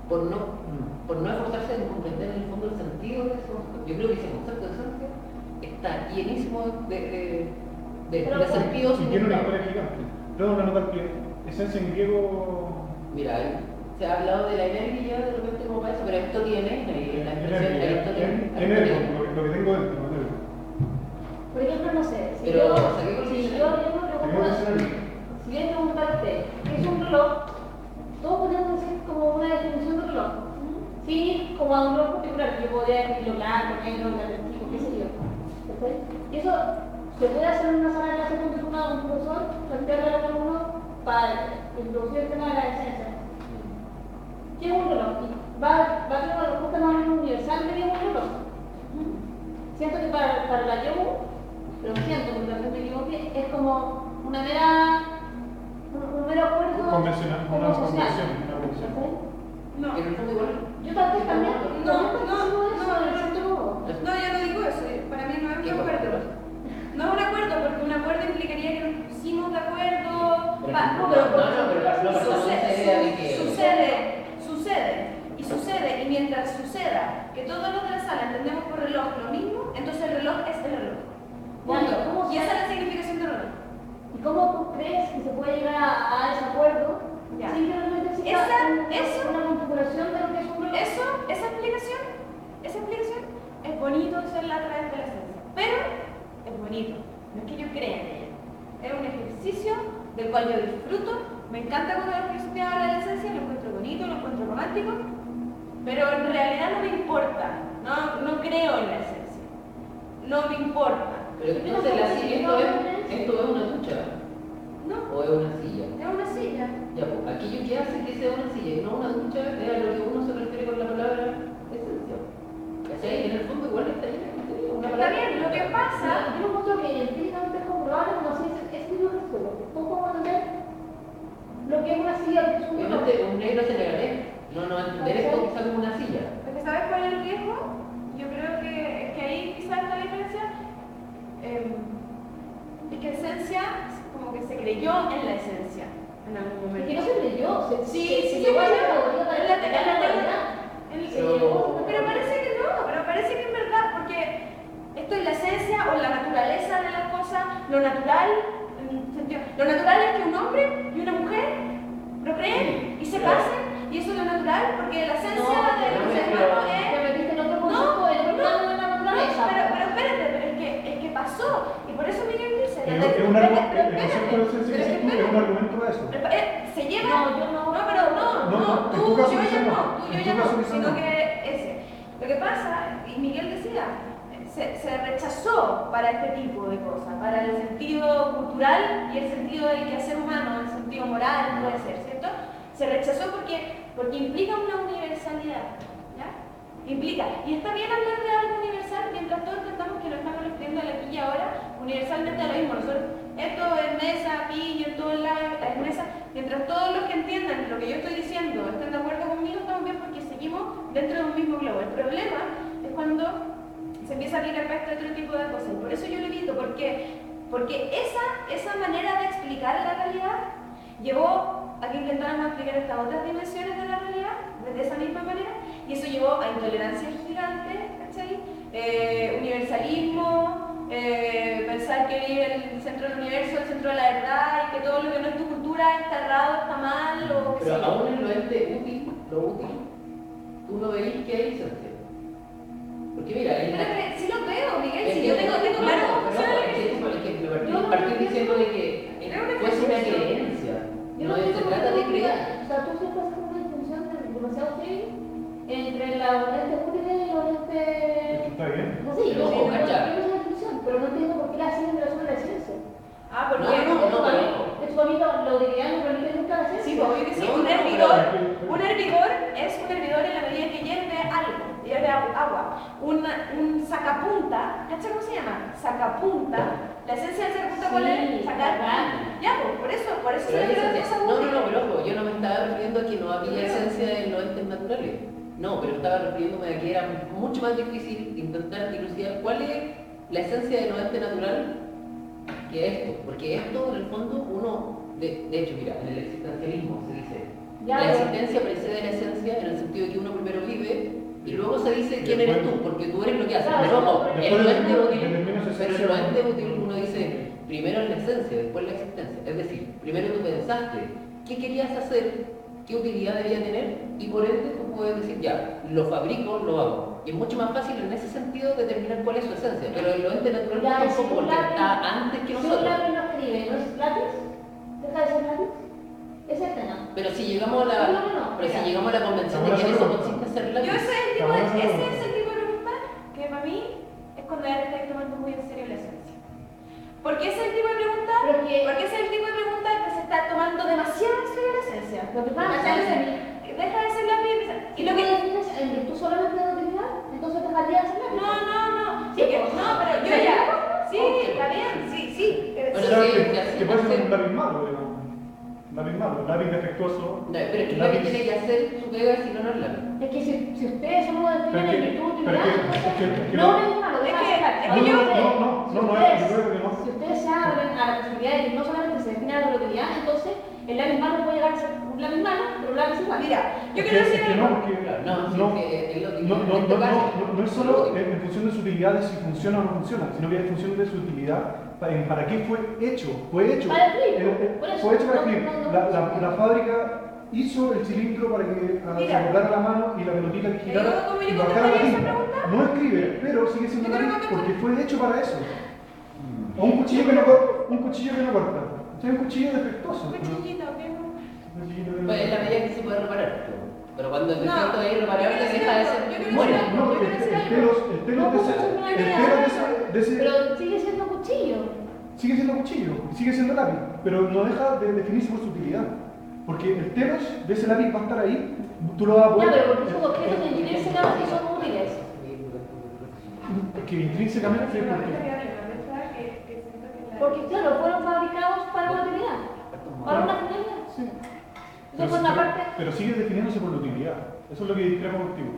por no esforzarse en comprender en el fondo el sentido de eso. Yo creo que ese concepto de esencia está llenísimo de sentidos. Y tiene una historia gigante. Tengo una nota que esencia en griego. Mira, se ha hablado de la energía de repente como para eso, pero esto tiene, la expresión, esto tiene. Energo, lo que tengo dentro, energo. Por ejemplo, no sé, si Pero, yo, o sea, ¿qué si cosa? yo le pregunto, si le pregunto a usted, ¿qué es un reloj? Todos podemos decir como una definición de reloj. Sí, como a un reloj particular, que yo podría definirlo blanco, negro, atlético, qué sé yo. ¿Okay? Y eso se puede hacer en una sala de clase con un profesor, plantearle a cada uno para introducir el tema de la esencia. ¿Qué es un reloj? Y va a tener una respuesta más o menos universal de qué es un reloj. Siento que para la YOU, pero siento, porque tal vez me equivoqué, es como una un mero acuerdo Convencional, una convención. No. En el fondo igual. Yo tal vez también No, eso en el centro nuevo. No, yo no digo eso. Para mí no es un acuerdo. No es un acuerdo, porque un acuerdo implicaría que nos pusimos de acuerdo. Sucede. Y mientras suceda que todos los de la sala entendemos por reloj lo mismo, entonces el reloj es el reloj. Punto. Y esa es la significación del reloj. ¿Y cómo tú crees que se puede llegar a ese acuerdo sin que realmente exista una configuración de lo que es un reloj? Esa explicación es bonito hacerla a través de la esencia, pero es bonito, no es que yo crea en ella. Es un ejercicio del cual yo disfruto, me encanta cuando la filosofía habla de la esencia, lo encuentro bonito, lo encuentro romántico, pero en realidad no me importa, no creo en la esencia, no me importa. Pero entonces esto es una ducha. No, ¿O es una silla? es una silla. Ya, pues, aquello que hace que sea una silla y no una ducha es a lo que uno se refiere con la palabra esencia. ¿Cachai? En el fondo igual está ahí. Está bien, lo que pasa. Yo encuentro que empíricamente es comprobable como si es que yo resuelvo, que todos podemos entender lo que es una silla, lo que es un reloj. Obviamente un negro se negaré. No entender esto quizás como una silla. Porque ¿sabes cuál es el riesgo? Yo creo que ahí quizás está la diferencia. Es que esencia como que se creyó en la esencia en algún momento. Es que no se creyó, se llegó a a la la teoría para explicar la realidad. Pero parece que no, pero parece que es verdad, porque esto es la esencia o la naturaleza de las cosas, lo natural, lo natural es que un hombre y una mujer procreen y se casen, y eso es lo natural, porque la esencia del ser humano es... Te metiste en otro concepto, en el plano de la naturaleza. Pero espérate, pero es que pasó, y por eso Miguel dice... El concepto de esencia es un argumento de eso. Se lleva... No, tú, yo ya no, no, sino que ese. Lo que pasa, y Miguel decía, se rechazó para este tipo de cosas, para el sentido cultural y el sentido del quehacer humano, el sentido moral, puede ser, ¿cierto? Se rechazó porque implica una universalidad, ¿ya? Implica, y está bien hablar de algo universal mientras todos entendamos que lo estamos refiriendo aquí y ahora universalmente a lo mismo. Nosotros, esto es mesa, pillo, en todos lados, es mesa. Mientras todos los que entiendan lo que yo estoy diciendo estén de acuerdo conmigo, estamos bien porque seguimos dentro de un mismo globo. El problema es cuando se empieza a aplicar para este otro tipo de cosas. Y por eso yo lo evito, porque esa manera de explicar la realidad llevó a que intentáramos explicar estas otras dimensiones de la realidad de esa misma manera, y eso llevó a intolerancia gigante, ¿cachai? Universalismo, pensar que vive el centro del universo, el centro de la verdad, y que todo lo que no es tu cultura está errado, está mal, o qué sé Pero yo. aún en lo útil, tú no veis que hay esencia. Porque mira, Pero que sí lo veo, Miguel, es si que- yo tengo claro cómo pero funciona la es que ejercicio. partí diciendo de que es una creencia. Yo No no se trata de creer. O sea, tú siempre haces una distinción demasiado fría entre la variante útil y la variante... Está bien. No sé, yo Ojo, entiendo cacha. esa distinción, pero no entiendo por qué la hacen en relación a la ciencia. Ah, porque Eso para mí la utilidad no permite nunca la ciencia. sí, pues, obvio que sí, No, un no, hervidor pero- es un hervidor en la medida que hierve algo, hierve agua. Un sacapunta, ¿cachai cómo se llama? Sacapunta. La esencia del sacapunta, ¿cuál Sí, es? Sacar. sacar. Ya, pues, por eso Pero se hay le llama esencia. cosa No, útil. pero ojo, yo no me estaba refiriendo a que no había esencia en los entes naturales. No, pero estaba refiriéndome a que era mucho más difícil intentar dilucidar cuál es la esencia de los entes naturales que esto. Porque esto, en el fondo, de hecho, mira, en el existencialismo se dice, la existencia precede la esencia en el sentido de que uno primero vive y luego se dice quién eres tú, porque tú eres lo que haces. Claro, Pero ojo, en después lo de- ente útil, determina su pero en esencia. lo ente útil uno dice, primero es la esencia, después la existencia. Es decir, primero tú pensaste qué querías hacer, qué utilidad debía tener, y por ende tú puedes decir, ya, lo fabrico, lo hago. Y es mucho más fácil en ese sentido determinar cuál es su esencia, pero el ente natural Ya, es un si poco un porque lápiz- está antes que Si un nosotros. lápiz no escribe, ¿no es lápiz? ¿Deja de ser lápiz? Es eterno. Pero si llegamos a la, No, pero si mira. llegamos a la convención de que en eso consiste ser Yo lápiz. ese es el tipo de pregunta que para mí es cuando ya le estáis tomando muy en serio la esencia. Porque ese es el tipo de pregunta, porque ese es el tipo de pregunta que se está tomando demasiado en serio la esencia. Lo que pasa ¿Cachai? es Deja de ser lápiz y lo que defines en virtud solamente de la utilidad, entonces dejaría de ser lápiz. no, Sí, pues. no, pero yo ya. Sí, está bien, sí. O Bueno, sea, sí, que sí, puede ser sí. un lápiz malo, digamos. Lápiz malo, lápiz defectuoso. No, pero es que el lápiz tiene que hacer su pega, si no, no es lápiz. Es que si ustedes solo definen en virtud de pero utilidad, es que- entonces no es malo, deja de ser lápiz. es que yo- yo creo que no. Si ustedes se abren a la posibilidad de que no solamente se defina la utilidad, entonces el lápiz malo puede llegar a ser un lápiz malo, pero un lápiz igual. Mira, yo Es quiero que- decir es que algo. no, porque No, sí, no, que es lo que no, en no, este no, caso- no es solo en función de su utilidad de si funciona o no funciona, sino que es en función de su utilidad para qué fue hecho. Fue hecho. Para escribir, por eso. Fue hecho para No, escribir. no, no, La fábrica hizo el cilindro para que se acoplara la mano y la pelotita que girara digo cómo yo y bajara la contestaría esa tinta. pregunta? No escribe, pero sigue siendo Yo quiero lápiz contestar. porque fue hecho para eso. O un cuchillo que no corta. O sea, un cuchillo defectuoso. Un cuchillito, bien. Un cuchillito que no Pues es la corta. medida que se puede reparar. Pero cuando el No, defecto es irreparable, yo quiero decir deja de algo, ser. yo quiero Muere. decir algo. No, porque el telos de ese Pero sigue siendo cuchillo. sigue siendo cuchillo, sigue siendo lápiz, pero no deja de definirse por su utilidad. Porque el telos de ese lápiz va a estar ahí, tú lo vas a Ya, poder. pero porque sus objetos intrínsecamente son útiles. Que intrínsecamente, Porque, claro, fueron fabricados para una utilidad. Para una finalidad. sí. Eso por una parte. Pero sigue definiéndose por la utilidad. Eso es lo que discrepo contigo.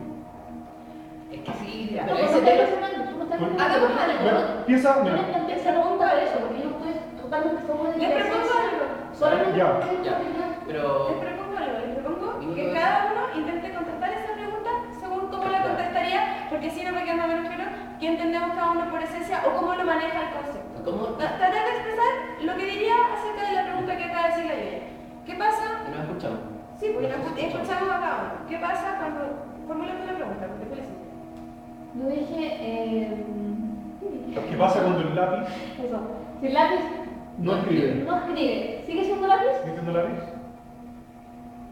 Es que sí, No, pero pero ese no estás telo. mencionando, tú no estás Bueno, mencionando. Bueno, piensa, Yo mira, les planteé esa pregunta por eso, porque yo no estoy totalmente segura de Les que propongo sea algo. solamente Ya. porque es Ya. una utilidad. Pero. Les propongo que cada uno intente contestar esa pregunta según cómo la contestaría, porque si no me queda menos claro qué entendemos cada uno por esencia o cómo lo maneja el concepto. ¿Cómo? Tratar de expresar lo que diría acerca de la pregunta que acaba de decir la Yoya. ¿Qué pasa? Que no escuchamos. Sí, porque escuchamos a cada uno. ¿Qué pasa cuando formula tú la pregunta? Porque fue la siguiente. Yo dije, ¿qué pasa cuando el lápiz eso. Si el lápiz no escribe? no escribe, ¿sigue siendo lápiz? ¿Sigue siendo lápiz?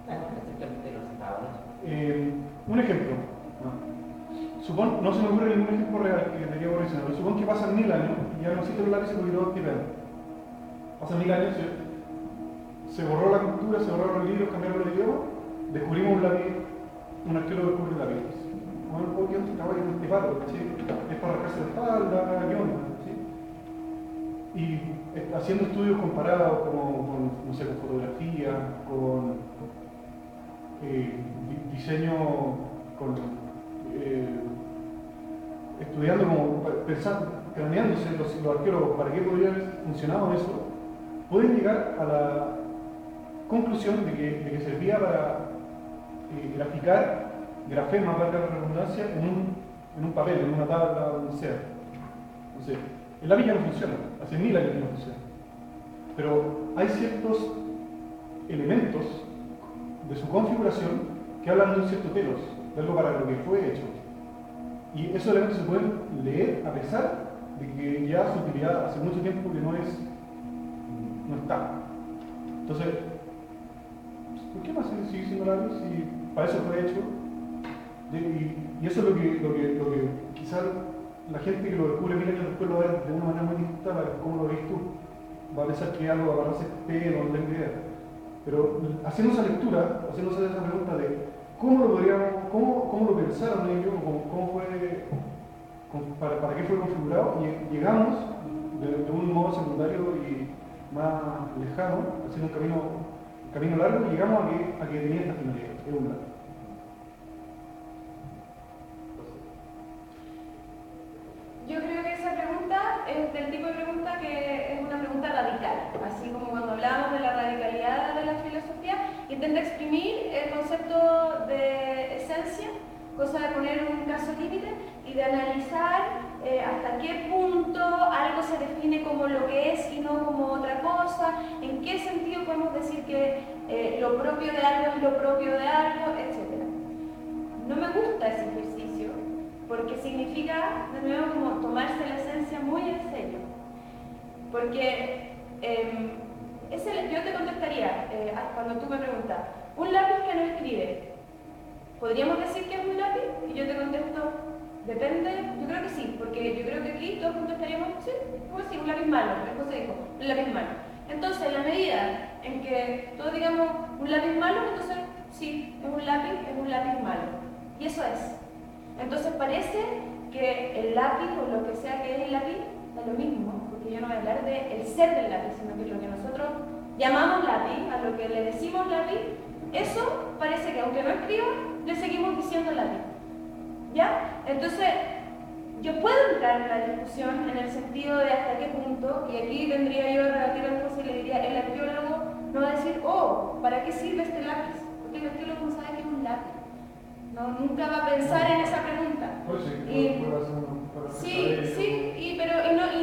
Exactamente, no se estaba hablando. Un ejemplo. No se me ocurre ningún ejemplo real que debería mencionar, pero supón que pasan 1000 años y ya no existen los lápices porque todos tiran. Pasan 1000 años, se borró la cultura, se borraron los libros, cambiaron los idiomas, descubrimos un lápiz, un arqueólogo descubre un lápiz. Bueno, un poquito de trabajo de palo, es para rascarse la espalda, ¿qué onda? ¿Sí? Y haciendo estudios comparados con, no sé, con fotografía, con diseño, con estudiando como pensando, craneándose los arqueólogos para qué podría haber funcionado eso, pueden llegar a la conclusión de que servía para graficar grafemas, valga la redundancia, en un papel, en una tabla, donde sea. Entonces, el lápiz ya no funciona, hace 1000 años que no funciona. Pero hay ciertos elementos de su configuración que hablan de un cierto telos, de algo para lo que fue hecho. Y esos elementos se pueden leer a pesar de que ya su utilidad hace mucho tiempo que no está. Entonces, ¿por qué más sigue siendo lápiz si para eso fue hecho? Y eso es lo que quizás la gente que lo descubre 1000 años después lo ve de una manera muy distinta a cómo lo ves tú. Va a pensar que algo va a agarrarse pelo, no tengo idea. Pero haciendo esa lectura, haciéndose esa pregunta de cómo lo pensaron ellos, cómo fue, para qué fue configurado, y llegamos de un modo secundario y más lejano, haciendo un camino largo, y llegamos a que tenía esta finalidad, es un lado. Yo creo que esa pregunta es del tipo de pregunta que es una pregunta radical, así como cuando hablábamos de la radicalidad de la filosofía, intenta exprimir el concepto de esencia, cosa de poner un caso límite y de analizar hasta qué punto algo se define como lo que es y no como otra cosa, en qué sentido podemos decir que lo propio de algo es lo propio de algo, etc. No me gusta ese ejercicio, porque significa, de nuevo, como tomarse la esencia muy en serio. Porque yo te contestaría, cuando tú me preguntas, un lápiz que no escribe, ¿podríamos decir que es un lápiz? Y yo te contesto, depende, yo creo que sí, porque yo creo que aquí todos contestaríamos, sí, pues sí, un lápiz malo, José dijo, un lápiz malo. Entonces, en la medida en que todos digamos un lápiz malo, entonces sí, es un lápiz malo. Y eso es. Entonces parece que el lápiz, o lo que sea que es el lápiz, es lo mismo, porque yo no voy a hablar del ser del lápiz, sino que lo que nosotros llamamos lápiz, a lo que le decimos lápiz, eso parece que aunque no escriba, le seguimos diciendo lápiz. ¿Ya? Entonces, yo puedo entrar en la discusión en el sentido de hasta qué punto, y aquí tendría yo a rebatir a José y le diría, el arqueólogo no va a decir, oh, ¿para qué sirve este lápiz? Porque el arqueólogo no sabe que es un lápiz. No, nunca va a pensar en esa pregunta. Pues sí, y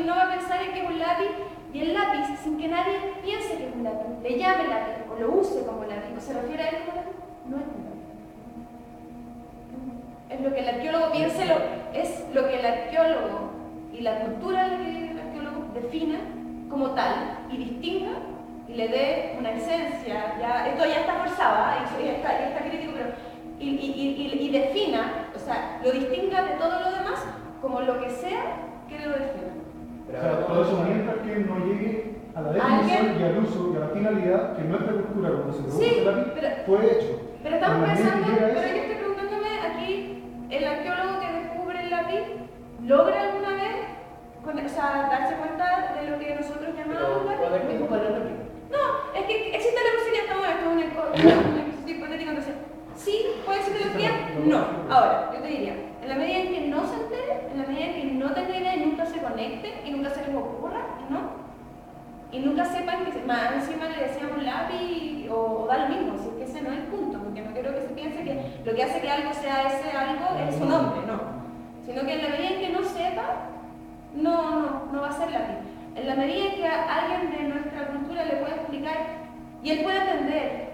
no va a pensar en que es un lápiz, y el lápiz, sin que nadie piense que es un lápiz, le llame lápiz, o lo use como lápiz, o se refiere a él como lápiz, no es un lápiz. Es lo que el arqueólogo piense, es lo que el arqueólogo y la cultura que el arqueólogo defina como tal y distinga y le dé una esencia. Esto ya está forzado, ya está crítico, pero y defina, o sea, lo distinga de todo lo demás como lo que sea que lo defina. O sea, todo eso mientras que no llegue a la definición y al uso y a la finalidad que nuestra cultura, cuando se produce el lápiz, fue hecho. Pero estamos pensando, pero yo estoy preguntándome aquí, el arqueólogo que descubre el lápiz, ¿logra alguna vez darse cuenta de lo que nosotros llamamos lápiz? ¿Puede haber tiempo para el lápiz? No, es que existe la posibilidad, esto es un ejercicio hipotético, entonces, ¿sí puede existir la posibilidad? No. Ahora, yo te diría, en la medida en que no se entere, en la medida en que no tenga idea y nunca se conecte, y nunca se les ocurra, y nunca sepan que más encima le decíamos lápiz o da lo mismo, si es que ese no es el punto, porque no quiero que se piense que lo que hace que algo sea ese algo es su nombre, no. Sino que en la medida en que no sepa, no va a ser lápiz. En la medida en que a alguien de nuestra cultura le pueda explicar, y él puede entender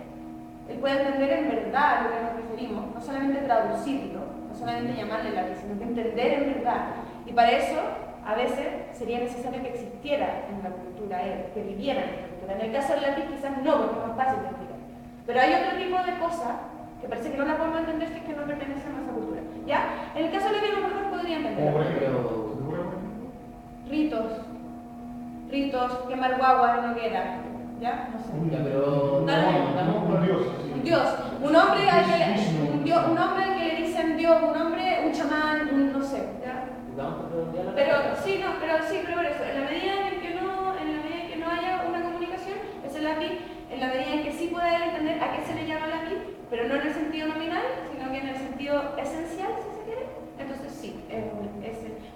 en verdad a lo que nos referimos, no solamente traducirlo, no solamente llamarle lápiz, sino que entender en verdad. Y para eso, a veces sería necesario que existiera en la cultura él, que viviera en la cultura. En el caso del lápiz quizás no, porque es más fácil de explicar. Pero hay otro tipo de cosas que parece que no la podemos entender si es que no pertenecen a esa cultura. ¿Ya? En el caso del lápiz nosotros podríamos entender. Ritos, quemar guagua en hoguera. ¿Ya? No sé. Ya, pero un dios. Un dios. Un hombre al que le dicen dios, un hombre, un chamán, no sé. ¿Ya? Pero por eso, en la medida en que no haya una comunicación, ese lápiz, en la medida en que sí pueda entender a qué se le llama lápiz, pero no en el sentido nominal, sino que en el sentido esencial, si se quiere, entonces sí,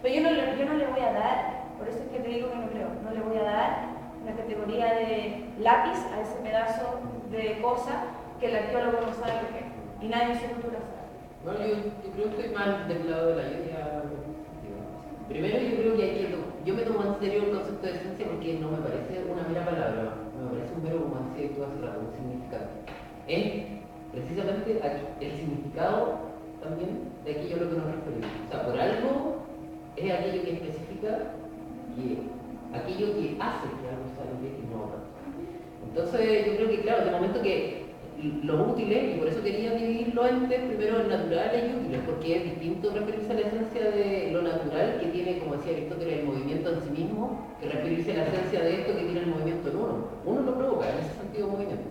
pero yo no le voy a dar, por eso es que te digo que no creo, no le voy a dar una categoría de lápiz a ese pedazo de cosa que el arqueólogo no sabe lo que es, y nadie en su cultura sabe. Bueno, yo creo que estoy mal del lado de la idea. Primero yo creo que yo me tomo en serio el concepto de esencia porque no me parece una mera palabra, me parece un mero, como decía tú hace rato, un significado. Es precisamente el significado también de aquello a lo que nos referimos. O sea, por algo es aquello que especifica aquello que hace que algo sea lo que es y no otro. Entonces yo creo que claro, de momento que los útiles, y por eso quería dividir los entes primero en naturales y útiles, porque es distinto referirse a la esencia de lo natural, que tiene, como decía Aristóteles, el movimiento en sí mismo, que referirse a la esencia de esto que tiene el movimiento en uno. Uno lo provoca, en ese sentido movimiento.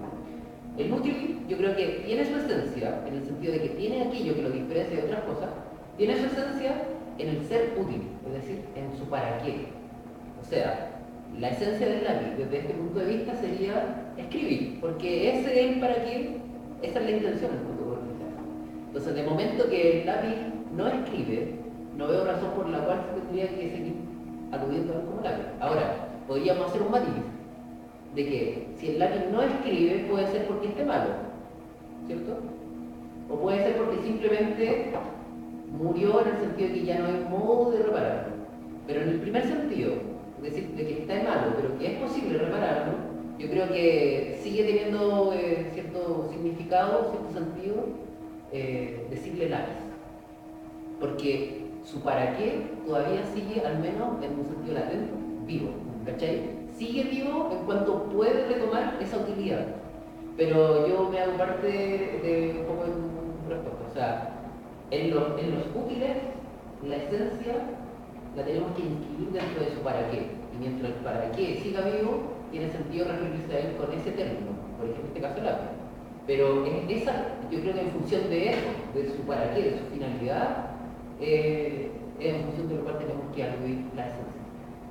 El útil, yo creo que tiene su esencia, en el sentido de que tiene aquello que lo diferencia de otras cosas, tiene su esencia en el ser útil, es decir, en su para qué. O sea, la esencia del lápiz, desde este punto de vista, sería escribir, porque ese es el para qué, esa es la intención del punto de vista. Entonces, de momento que el lápiz no escribe, no veo razón por la cual se tendría que seguir aludiendo a él como lápiz. Ahora, podríamos hacer un matiz de que si el lápiz no escribe, puede ser porque esté malo, ¿cierto? O puede ser porque simplemente murió en el sentido de que ya no hay modo de repararlo. Pero en el primer sentido, es decir, de que está malo, pero que es posible repararlo, yo creo que sigue teniendo cierto significado, cierto sentido, decirle lápiz. Porque su para qué todavía sigue, al menos en un sentido latente, vivo, ¿cachai? Sigue vivo en cuanto puede retomar esa utilidad. Pero yo me hago parte de un poco en respuesta. O sea, en los útiles, la esencia la tenemos que inscribir dentro de su para qué. Y mientras el para qué siga vivo, tiene sentido referirse a él con ese término. Por ejemplo, en este caso, lápiz. Pero yo creo que en función de eso, de su para qué, de su finalidad, es en función de lo cual tenemos que aludir la esencia.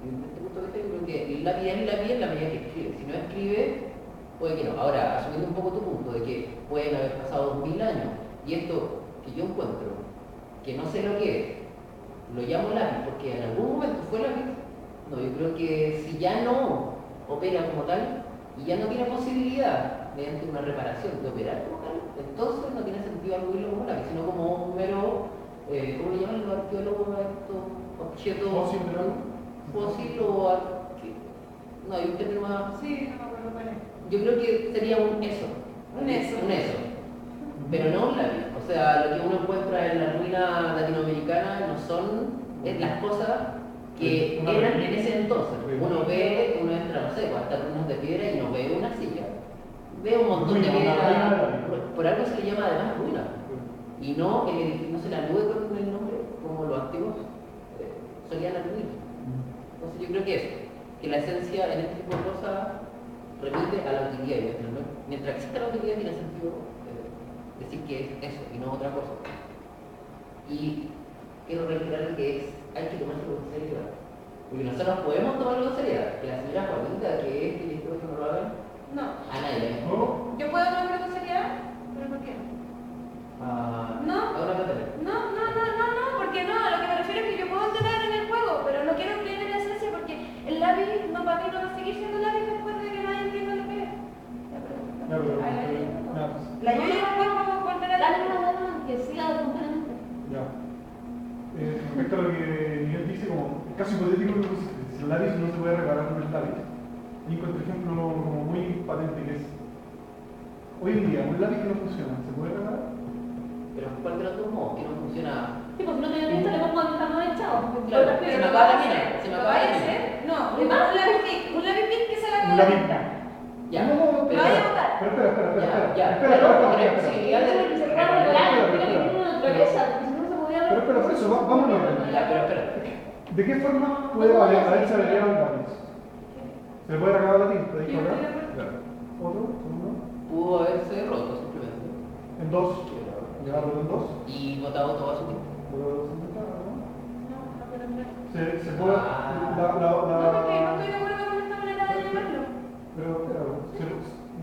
Y desde este punto de vista, yo creo que el lápiz es lápiz en la medida que escribe. Si no escribe, puede que no. Ahora, asumiendo un poco tu punto de que pueden haber pasado 2000 años y esto que yo encuentro, que no sé lo que es, lo llamo lápiz porque en algún momento fue lápiz. No, yo creo que si ya no opera como tal y ya no tiene posibilidad mediante una reparación de operar como tal, entonces no tiene sentido aludirlo como lápiz, sino como un mero, ¿cómo le llaman los arqueólogos a estos objetos? Fósil de algo. Fósil o no, hay un término más. Sí, no me acuerdo cuál es. Yo creo que sería un eso. Un eso. Un eso. Pero no un lápiz. O sea, lo que uno encuentra en la ruina latinoamericana no son las cosas que eran en ese entonces. Uno entra, no sé, hasta ruinas de piedra y no ve una silla. Ve un montón de piedra. Por algo se le llama además ruina. Y no el edificio, no se la alude con el nombre como los antiguos solían aludir. Entonces yo creo que eso, que la esencia en este tipo de cosas remite a la utilidad. Mientras exista la utilidad tiene sentido decir que es eso y no otra cosa. Y quiero reiterar que hay que tomárselo con seriedad. Porque nosotros podemos tomarlo con seriedad. Que la señora Juanita, que es directora, que no lo hagan, No. a nadie. ¿Yo puedo tomarlo con seriedad? ¿Pero por qué? No. A una patela. No, porque no, a lo que me refiero es que yo puedo entender en el juego, pero no quiero creer en la esencia porque el lápiz no, para mí no va a seguir siendo lápiz después de que nadie entienda lo que es. La yo ya no puedo volver a Dale una que siga completamente. Ya. Respecto a lo que Miguel dice, como el caso hipotético que pusiste, si el lápiz no se puede reparar con el lápiz, y encuentro ejemplo como muy patente que es hoy en día, un lápiz que no funciona, ¿se puede reparar? Pero ¿cuál de los dos modos? Que no funciona. Sí, pues si no tenía visto, le pongo a dejar más echado. Claro, se me acaba la mina. Se me ¿Lo acaba vaya la a mina. hacer? No, un lápiz Bic que se la Un lápiz. Ya. No, Pero- vaya a votar. Pero espera. Ya. Espera. Pero posibilidad de. Se puede reparar, tiene que tener una naturaleza, porque si no se podía Pero espera, por eso, vámonos. Ya, pero espera. ¿De qué forma puede haberse averiado el lápiz? ¿Se le puede regalar la tinta? ¿Dijo acá? Claro. ¿Otro? ¿Segundo? Pudo haberse roto simplemente. En dos. Ya roto en dos. Y botado toda su tiempo. Se puede. No, porque no estoy de acuerdo con esta manera de llamarlo. Pero claro,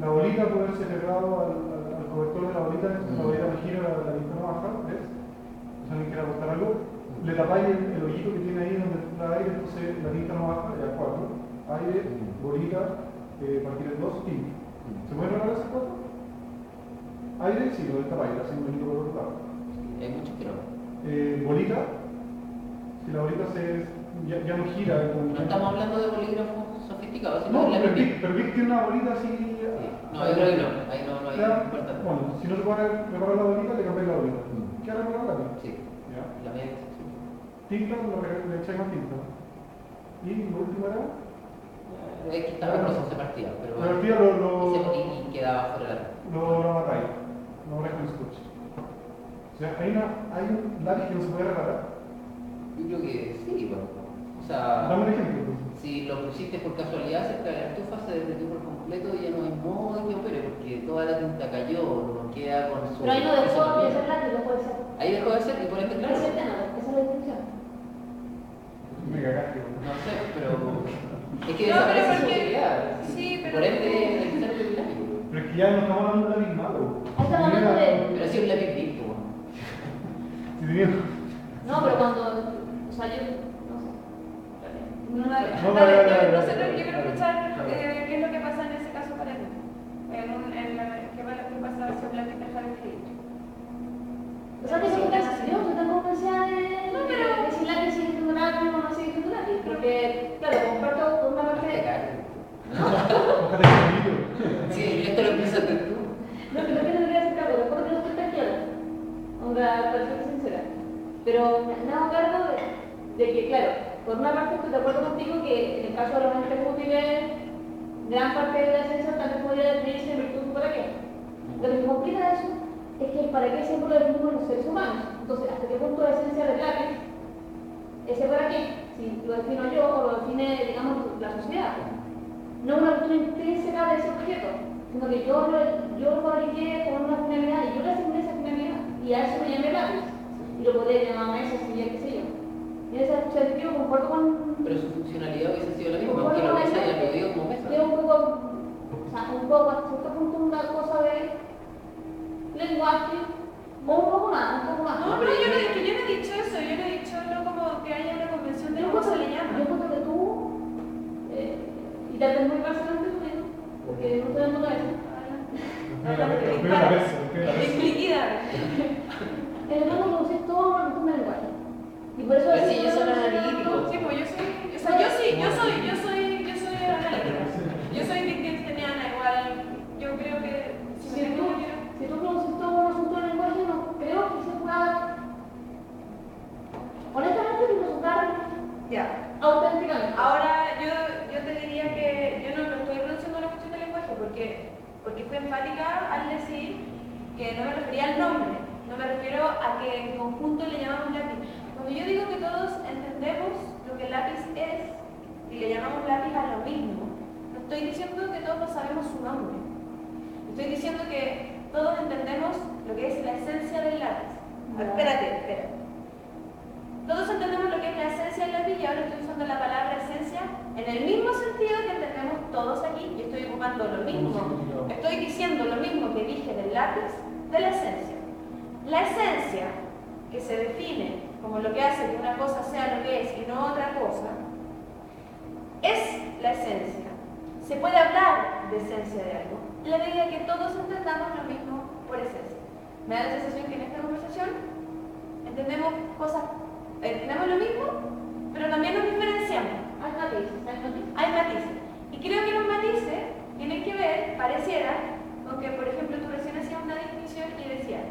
la bolita puede haberse pegado al cobertor de la bolita, entonces la bolita me gira, la ventana baja, ¿ves? Si alguien quiere apostar algo, le tapáis el hoyito que tiene ahí donde entra aire, entonces la tinta no baja, ya cuatro. Aire, bolita, partir en dos, tinta. ¿Se pueden regalar esas cuatro? Aire, sí, lo destapáis, hacen un hoyito por otro lado. Hay muchos que no. Bolita, si la bolita ya no gira. No estamos hablando de bolígrafos sofisticados, sino No, de la pero misma. Vic tiene una bolita así. No, yo creo que no. Ahí no hay Ya, importancia. bueno, si no se puede preparar la bolita, le cambiáis la bolita. ¿Qué hará con la bolita? Sí, Ya. la media. Tinta, le echáis más tinta. Y lo último era. Es que estaba en proceso de partida, pero. La partida Y quedaba fuera de la. lo matáis. No matáis con scotch. O sea, hay un lápiz que no se puede reparar. Yo creo que sí, bueno. O sea. Dame un ejemplo. Si lo pusiste por casualidad cerca de la estufa, se derritió por completo y ya no hay modo de que opere porque toda la tinta cayó, no queda con su. Pero ahí no dejó de ser lápiz, dejó de ser. Ahí dejó de ser y por ende, claro. Esa es la distinción. Me cagaste. No sé, pero. Es que No, pero desaparece su porque- utilidad. sí, pero- Por ende, el ser dinámico. Pero es que ya no estamos hablando de lápiz malo. Ahí estamos hablando de. Pero sí un lápiz big, como. Si tenía. No, pero cuando. O sea, yo. No sé. No, dale. No, Dale, dale. no sé, pero yo quiero escuchar qué es lo que pasa en ese caso para ti. ¿Qué pasa si un lápiz deja de escribir? O sea, yo estoy convencida de. No, pero- de si lápiz sigue siendo lápiz o no sigue siendo lápiz. Porque, claro, comparto por una parte. Bájate el vídeo. Sí, esto lo empezaste tú. No, que no tendría que ser cargo, después de los 30 onda, para ser sincera. Pero me hago cargo de que, claro, por una parte estoy de acuerdo contigo que en el caso de los entes útiles, gran parte de la esencia también podría definirse en virtud de para qué. Lo que me complica eso es que el para qué siempre lo definimos los seres humanos. Entonces, ¿hasta qué punto la esencia del lápiz? Ese para qué, si lo defino yo o lo define, digamos, la sociedad. No una cuestión intrínseca de ese objeto, sino que yo lo fabriqué con una finalidad y yo le asigné esa finalidad y a eso me llamé lápiz. Y lo podría llamar mesa, silla, qué sé yo. En ese sentido concuerdo con... Pero su funcionalidad hubiese sido la misma, aunque la mesa haya pedido como mesa. Es un poco, o sea, un poco, hasta cierto punto una cosa de lenguaje, o un poco más. No, pero yo no he dicho eso, yo no he dicho como que haya una convención de cómo se le llama. Yo creo que tú, y tal vez muy personalmente tú mismo, porque no estoy dando cabeza. En el fondo producir todo una cuestión de lenguaje. Y por eso Pero si yo soy analítico. Sí, pues yo soy analítica. Yo soy wittgensteiniana igual. Yo creo que si tú produces todo un asunto de lenguaje, no creo que se pueda honestamente filosofar auténticamente. Ahora yo te diría que yo no estoy reduciendo la cuestión del lenguaje porque fui enfática al decir que no me refería al nombre, no me refiero a que en conjunto le llamamos lápiz. Cuando yo digo que todos entendemos lo que el lápiz es y le llamamos lápiz a lo mismo, no estoy diciendo que todos sabemos su nombre. Estoy diciendo que todos entendemos lo que es la esencia del lápiz. Espérate. Todos entendemos lo que es la esencia del lápiz y ahora estoy usando la palabra esencia en el mismo sentido que entendemos todos aquí y estoy ocupando lo mismo. Estoy diciendo lo mismo que dije del lápiz, de la esencia. La esencia, que se define como lo que hace que una cosa sea lo que es y no otra cosa, es la esencia. Se puede hablar de esencia de algo en la medida que todos entendamos lo mismo por esencia. Me da la sensación que en esta conversación entendemos lo mismo, pero también nos diferenciamos. Hay matices. Y creo que los matices tienen que ver, pareciera, con que, por ejemplo, tú recién hacías una distinción y decías,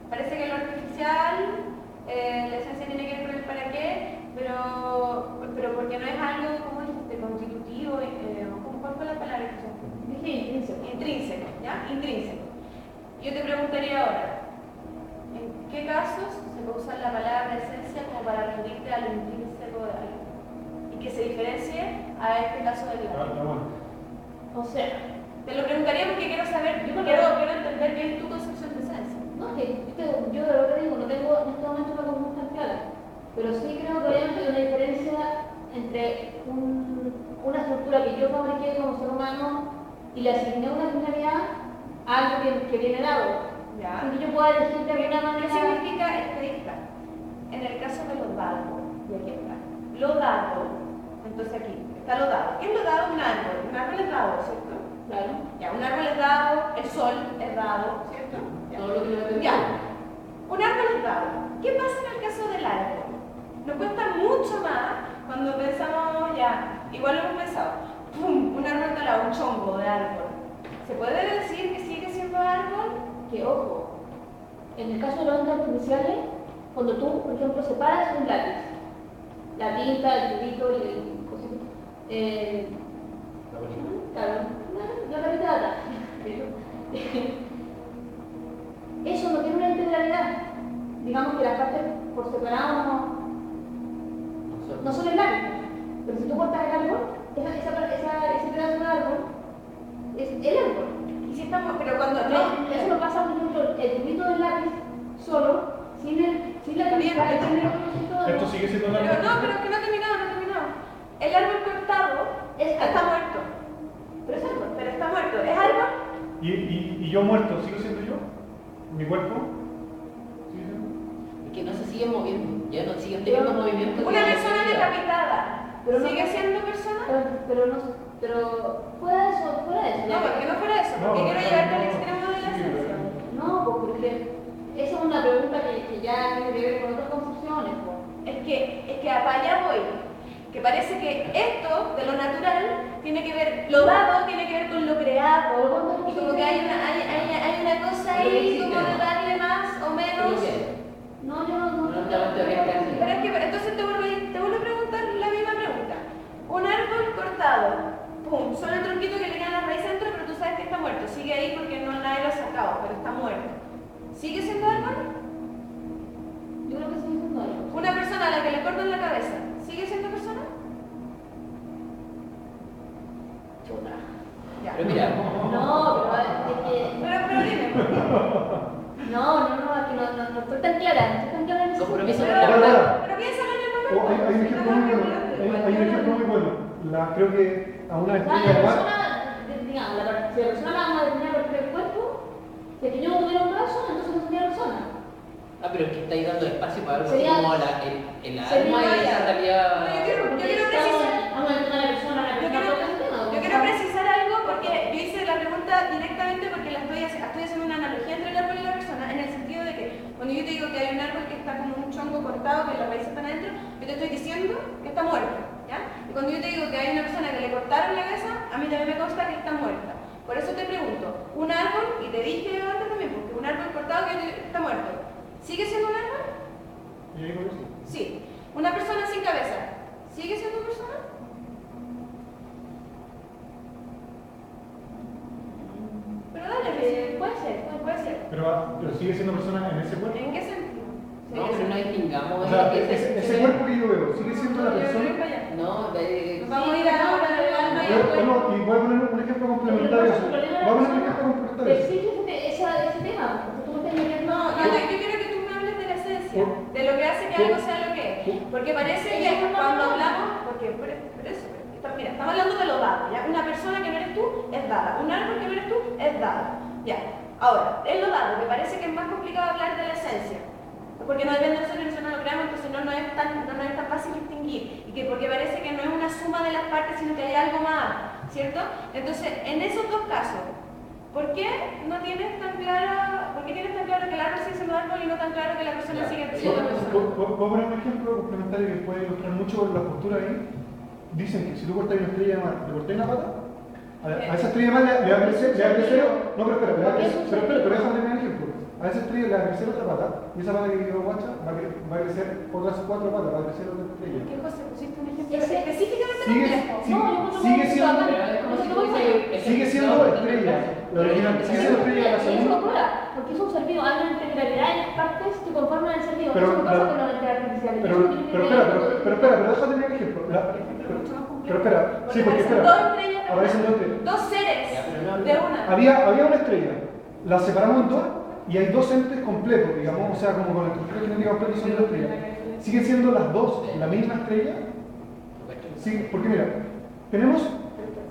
parece que lo artificial, la esencia tiene que ver con el para qué, pero porque no es algo, como dijiste, constitutivo, ¿cuál fue la palabra que usaste? Dije Intrínseco, ¿ya? Intrínseco. Yo te preguntaría ahora, ¿en qué casos se puede usar la palabra esencia como para referirte a lo intrínseco de algo? Y que se diferencie a este caso del lápiz. O sea, te lo preguntaría porque quiero saber, quiero entender bien tu concepción de esencia. no, que yo de lo que digo, no tengo en este momento una conclusión tan clara, pero sí creo que obviamente hay una diferencia entre una estructura que yo fabriqué como ser humano y le asigné una finalidad a algo que viene dado. Ya. Sin que yo pueda elegir de alguna manera. ¿Qué significa estadista? En el caso de lo dado, y aquí está. Lo dado, entonces aquí está lo dado. ¿Qué es lo dado? Un árbol. Un árbol es dado, ¿cierto? Claro. Ya, un árbol es dado, el sol es dado, ¿cierto? Ya. Todo lo que le va a Ya. Un árbol es dado. ¿Qué pasa en el caso del árbol? Nos cuesta mucho más cuando pensamos ya, igual lo hemos pensado, ¡pum! Un árbol talado, un chongo de árbol. ¿Se puede decir que sigue siendo árbol? Que ojo, en el caso de los entes artificiales, cuando tú, por ejemplo, separas un lápiz, la tinta, el tubito, el cosito, claro, la tapita de atrás. Eso no tiene una integralidad. Digamos que las partes por separado no son el lápiz. Pero si tú cortas el árbol, ese pedazo de árbol es el árbol. Y si estamos, pero cuando Eso no pasa, por ejemplo, el tubito del lápiz solo, sin la tinta, Esto sigue siendo Pero lápiz. pero que no ha terminado. El árbol cortado está muerto. Pero es árbol. Pero está muerto. ¿Es árbol? Y yo muerto, ¿sigo siendo yo? ¿Mi cuerpo? ¿Sigue siendo? Es que no se siguen moviendo, ya no siguen teniendo movimiento. Una persona decapitada. Pero no- ¿Sigue siendo persona? Pero fuera de eso. No, porque no fuera eso, porque quiero llevarte al extremo de la esencia. No, porque esa es una pregunta que ya tiene que ver con otras concepciones. Es que para allá voy. Que parece que esto de lo natural tiene que ver, lo dado tiene que ver con lo creado. Y como que hay una cosa ahí como de darle más o menos. No, yo no. No, la teoría es que así. Pero es que entonces te vuelvo cortado, pum, solo el tronquito que le queda la raíz dentro, pero tú sabes que está muerto. Sigue ahí porque no nadie lo ha sacado, pero está muerto. ¿Sigue siendo árbol? Yo creo que sigue siendo árbol. Una persona a la que le cortan la cabeza, ¿sigue siendo persona? Chuta. Ya. Pero mira, No, pero es que... Pero dime. No, es que no estoy tan clara, no estoy tan clara en ese Compromiso sentido. con la verdad. Pero piénsalo en el papel. Oh, hay un ejemplo muy bueno. Hay un ejemplo muy bueno. Creo que a una La estrella de mar. persona, digamos, si la persona la vamos a determinar por el cuerpo, si es que yo no tuviera un brazo, entonces no sería persona. Ah, pero es que estáis dando espacio para algo así Sería- como el sería alma y esa No, realidad. yo quiero precisar. Vamos a entender a la persona, Yo quiero precisar algo porque yo hice la pregunta directamente porque estoy haciendo una analogía entre el árbol y la persona, en el sentido de que cuando yo te digo que hay un árbol que está como un chongo cortado, que las raíces están adentro, yo te estoy diciendo que está muerto, ¿ya? Y cuando yo te digo que hay una persona que le cortaron la cabeza, a mí también me consta que está muerta. Por eso te pregunto, un árbol, y te dije antes también, porque un árbol cortado que está muerto, ¿sigue siendo un árbol? Y ahí con eso. Sí. Una persona sin cabeza, ¿sigue siendo persona? Pero dale, puede ser. Pero sigue siendo persona en ese cuerpo. ¿En qué sentido? No, pero no distingamos. O sea, que ese cuerpo que yo veo, ¿sigue siendo la persona? No, Nos vamos a ir ahora del alma y después. Bueno, y voy a poner un ejemplo complementario. Voy a poner un ejemplo complementario. Exige ese tema, porque tú me estás metiendo... Yo quiero que tú me hables de la esencia, de lo que hace que algo sea lo que es. Porque parece que cuando hablamos, porque por eso, mira, estamos hablando de lo dado, ¿ya? Una persona que no eres tú es dada, un árbol que no eres tú es dado, ¿ya? Ahora, en lo dado, me parece que es más complicado hablar de la esencia. Porque no depende de nosotros, nosotros no lo creamos, entonces no es tan fácil distinguir. Y que porque parece que no es una suma de las partes, sino que hay algo más, ¿cierto? Entonces, en esos dos casos, ¿por qué tienes tan claro que el árbol sigue siendo árbol y no tan claro que la persona sigue siendo persona? Puedo poner un ejemplo complementario que puede ilustrar mucho la postura ahí. Dicen que si tú cortas una estrella de mar, ¿le cortas una pata? A esa estrella de mar le va a crecer, no, pero espera, pero déjame terminar el ejemplo. A esa estrella le va a crecer otra pata, y esa pata que quedó guacha va a crecer otras 4 patas, va a crecer otra estrella. ¿Qué cosa? ¿Pusiste un ejemplo Ese- específicamente Sigue siendo estrella, la original, sigue siendo estrella de la segunda. Porque es un ser vivo, hay una integralidad en las partes que conforman el ser vivo. Pero- No son cosas que no son artificiales. Pero espera, déjame terminar el ejemplo. Pero espera, sí, porque espera. Dos estrellas de Aparecen dos una. estrellas. Dos seres Ya, pero no- de una. Había una estrella, la separamos en dos y hay dos entes completos, digamos, o sea, como con la estructura genética completa y son dos estrellas. ¿Siguen siendo las dos la misma estrella? Sí, porque mira, tenemos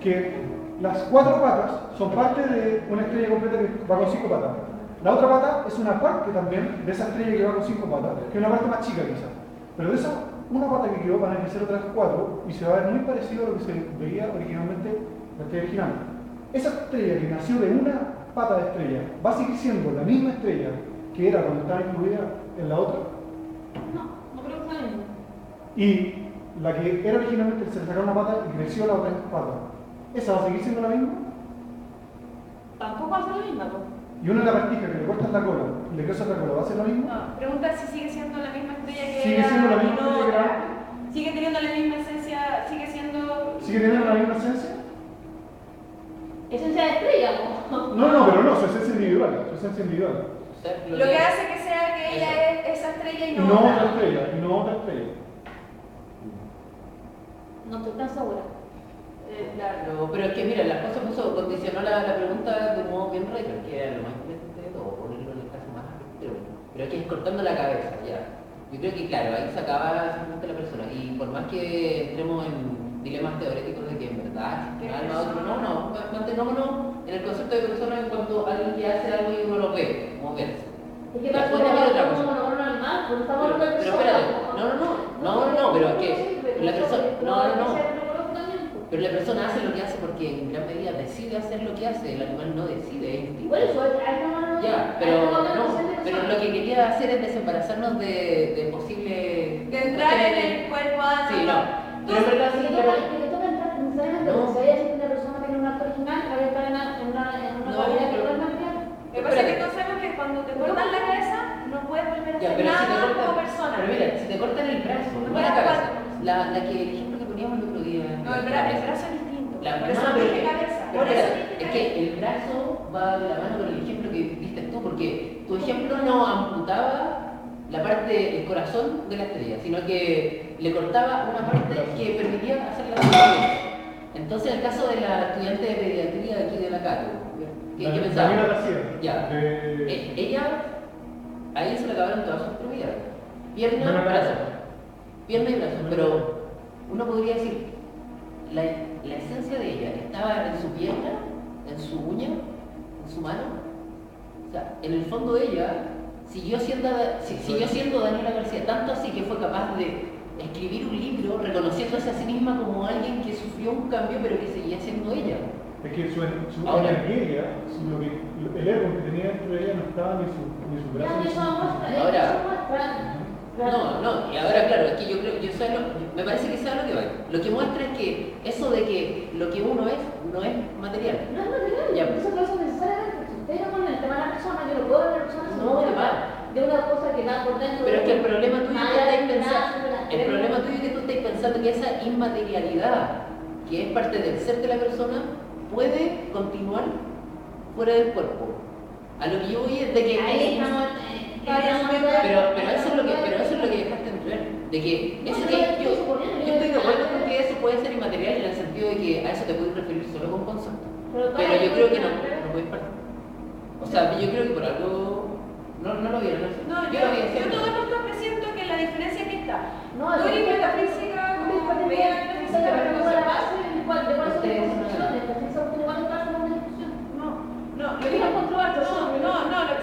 que las 4 patas son parte de una estrella completa que va con 5 patas. La otra pata es una parte también de esa estrella que va con 5 patas, que es una parte más chica quizás. Pero de esa una pata que quedó van a crecer otras 4 y se va a ver muy parecido a lo que se veía originalmente en la estrella original. Esa estrella que nació de una pata de estrella va a seguir siendo la misma estrella que era cuando estaba incluida en la otra. No creo que sea lo mismo. Y la que era originalmente se le sacó una pata y creció la otra pata. ¿Esa va a seguir siendo la misma? Tampoco va a ser lo mismo, pues. Y una lagartija que le cortas la cola y le crece otra cola, ¿va a ser lo mismo? No, pregunta si sigue siendo la misma estrella que Sigue era siendo la misma y no estrella que era otra. Sigue teniendo la misma esencia, sigue siendo... ¿Sigue teniendo la misma esencia? Esencia de estrella, ¿no? No, pero no, su esencia individual, su esencia individual. Lo que hace que sea que ella es esa estrella y Y no no otra. otra estrella, y no otra estrella. No estoy tan segura. Claro, pero es que mira, la cosa condicionó la pregunta de un modo bien raro, que era lo más importante de todo, ponerlo en el caso más extremo. Pero aquí es cortando la cabeza, ya. Yo creo que claro, ahí se acaba simplemente la persona. Y por más que entremos en dilemas teóricos de que en verdad existe un alma, otro no, mantengámonos en el concepto de persona en cuanto a alguien que hace algo y uno lo ve, moverse. Es que Ya, para puede haber otra cosa. un animal, pues estamos Pero hablando de espérate, personas. no, pero es que la persona, no. Pero Pero la persona hace lo que hace porque en gran medida decide hacer lo que hace, el animal no decide, es instinto. por eso, ahí no. Ya, pero lo que quería hacer es desembarazarnos de posible... De entrar en el cuerpo Sí, no. Pero en verdad sí, Si pero... te toca entrar necesariamente, No. porque si hay una persona que tiene un acto original, va a entrar en una No, cualidad que pero- puede cambiar. Lo que pasa es que todos sabemos que cuando te cortan la cabeza no puedes volver a Ya, hacer pero si te nada como cortan... persona. Pero mira, si te cortan el brazo, No no la puedes cabeza. jugar. La que el ejemplo que poníamos el otro día... No, el brazo es Por eso dije cabeza. Pero Por eso espera, dije es que el brazo va de la mano con el ejemplo que diste tú, porque tu ejemplo no amputaba la parte, el corazón de la estrella, sino que le cortaba una parte que permitía hacer la cirugía. Entonces, en el caso de la estudiante de pediatría de aquí de la Cato, ¿qué pensaba? Daniela García. Ya. Ella, a ella se le acabaron todas sus extremidades. Pierna, Bueno, brazo. Pierna y brazo. Pero uno podría decir, la esencia de ella estaba en su pierna, en su uña, en su mano. O sea, en el fondo ella siguió siendo Daniela García, tanto así que fue capaz de escribir un libro reconociéndose a sí misma como alguien que sufrió un cambio pero que seguía siendo ella. Es que su Ahora. energía, el ego que tenía dentro de ella no estaba ni su brazo. Ya, ni eso su- muestra, Ahora. eso muestra. No, y ahora claro, es que yo creo, me parece que sea lo que va. Lo que muestra es que eso de que lo que uno es, no es material. No es material, Ya. eso por eso necesariamente, si ustedes no ponen el tema de la persona, yo no puedo ver a la persona sin No, poder de mal. de una cosa que va por dentro. Pero es que el problema tuyo Más es que allá estáis de pensando, las el problema tuyo es que tú estás pensando que esa inmaterialidad, que es parte del ser de la persona, puede continuar fuera del cuerpo. A lo que yo voy es de que Ahí estamos. pero eso es lo que dejaste entrever, de que eso que yo estoy de acuerdo con que eso puede ser inmaterial en el sentido de que a eso te puedes referir solo con concepto. Pero yo creo que no puedes partir. O sea, yo creo que por algo no lo vieron así. No, Yo lo vi así. yo todo el mundo presiento que la diferencia aquí está. No, Tú eres metafísica, como veía la esa es la base de cuál son las Ustedes son discusiones, que piensa que igual entrar en una discusión. No, Lo que no controversia,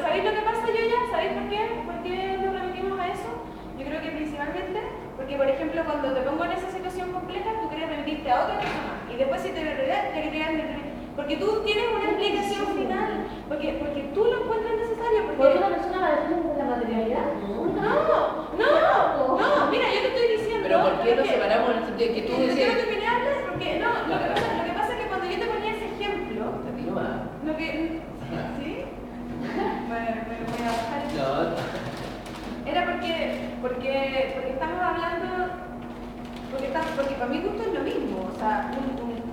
¿sabéis lo que pasa, yo ya? ¿Sabéis por qué? ¿Por qué nos remitimos a eso? Yo creo que principalmente porque, por ejemplo, cuando te pongo en esa situación compleja, tú quieres remitirte a otra persona y después si te querías porque tú tienes una explicación final, porque tú lo encuentras necesario, ¿Por qué porque... una persona la define de la materialidad? No, mira, yo te estoy diciendo... Pero ¿por qué lo separamos en el sentido de que tú Yo quiero decías? terminar, porque no, lo que pasa es que cuando yo te ponía ese ejemplo, Te tiro más. lo que... ¿Sí? Bueno, me voy a bajar el... No. Era porque estamos hablando, porque para mi gusto es lo mismo, o sea,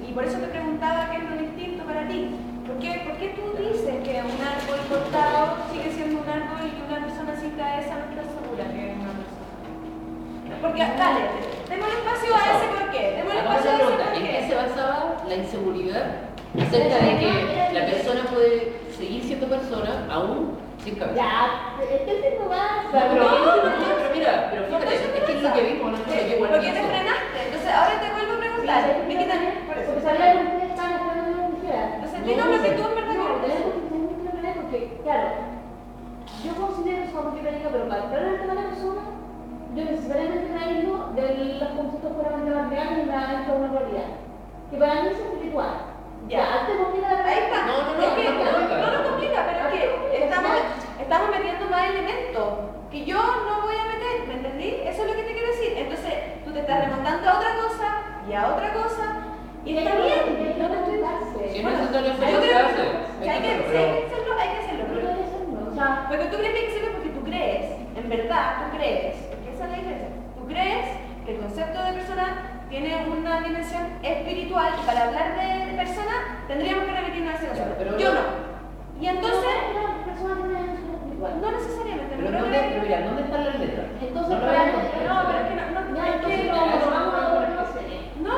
y por eso te preguntaba qué es lo distinto para ti. ¿Por qué tú dices que un árbol cortado sigue siendo un árbol y una persona sin cabeza no estás segura que es una persona? Porque, dale, démosle espacio a ese por qué, démosle espacio a ese por ¿En qué qué. se basaba la inseguridad acerca de que la persona puede seguir siendo persona aún sin cabeza? Ya, este no va. Pero mira, pero fíjate, es que es lo que vimos nosotros, que igual Porque te pasó. frenaste, entonces ahora te vuelvo a preguntar, me quitan... Porque sabía que ustedes estaban esperando que yo dijera. Entonces, dinos lo que tú en verdad quieres. Porque, claro, yo considero eso como que te digo, pero para entrar en el tema de la persona, yo necesariamente me aíslo de los conceptos puramente materiales y me aíslo de una realidad. Que para mí es espiritual. Ya. Antes complica la Ahí está. No, Es que no complica. no lo complica, pero es que estamos metiendo más elementos que yo no voy a meter, ¿me entendí? Eso es lo que te quiero decir. Entonces, tú te estás remontando a otra cosa y a otra cosa y está bien. No te estoy Si es necesario Yo hacerlo, se creo hace. que hay que hacerlo. O sea, Porque tú crees que hay que hacerlo porque tú crees, en verdad, tú crees, porque esa es la diferencia. Tú crees que el concepto de persona tiene una dimensión espiritual y para hablar de persona tendríamos que remitirnos a ese concepto. Pero- Yo no. Y entonces, la persona tiene una dimensión espiritual. no necesariamente. Pero creo ¿dónde, que- pero mira, ¿dónde están las letras? Entonces, No lo para vemos. No, pero es que no, Ya, es entonces que lo vamos a ver, no sé. no,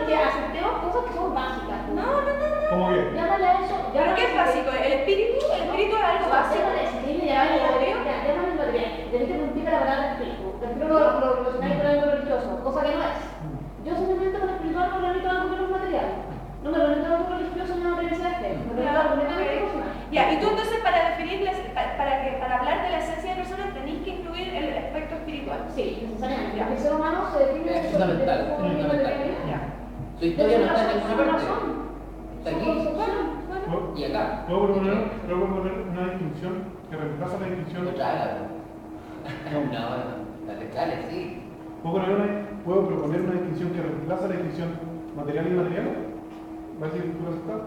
Es que aceptemos cosas que son básicas. no. ¿Cómo que? Llámale a eso. ¿Pero qué es básico? ¿El espíritu? ¿El espíritu es algo básico? Llámale material. De ahí te multiplica la palabra espíritu. Prefiero lo relacionáis con algo religioso, cosa que no es. Yo simplemente con espiritual me remito a algo que no es material. No me remito a algo religioso ni a una creencia de fe. Me remito a algo completamente personal. Ya, y tú entonces para definirles, para hablar de la esencia de persona tenéis que incluir el aspecto espiritual. Sí, necesariamente. Ya. El ser humano se define Es fundamental, de su fundamental. materialidad. Ya. Su historia no está en Son ninguna parte. razón. Está aquí Bueno. y acá. Puedo proponer una distinción que reemplaza la distinción. No traga, no, dale, sí. Puedo proponer una distinción que reemplaza la distinción material y inmaterial. ¿Va a decir tú lo aceptas?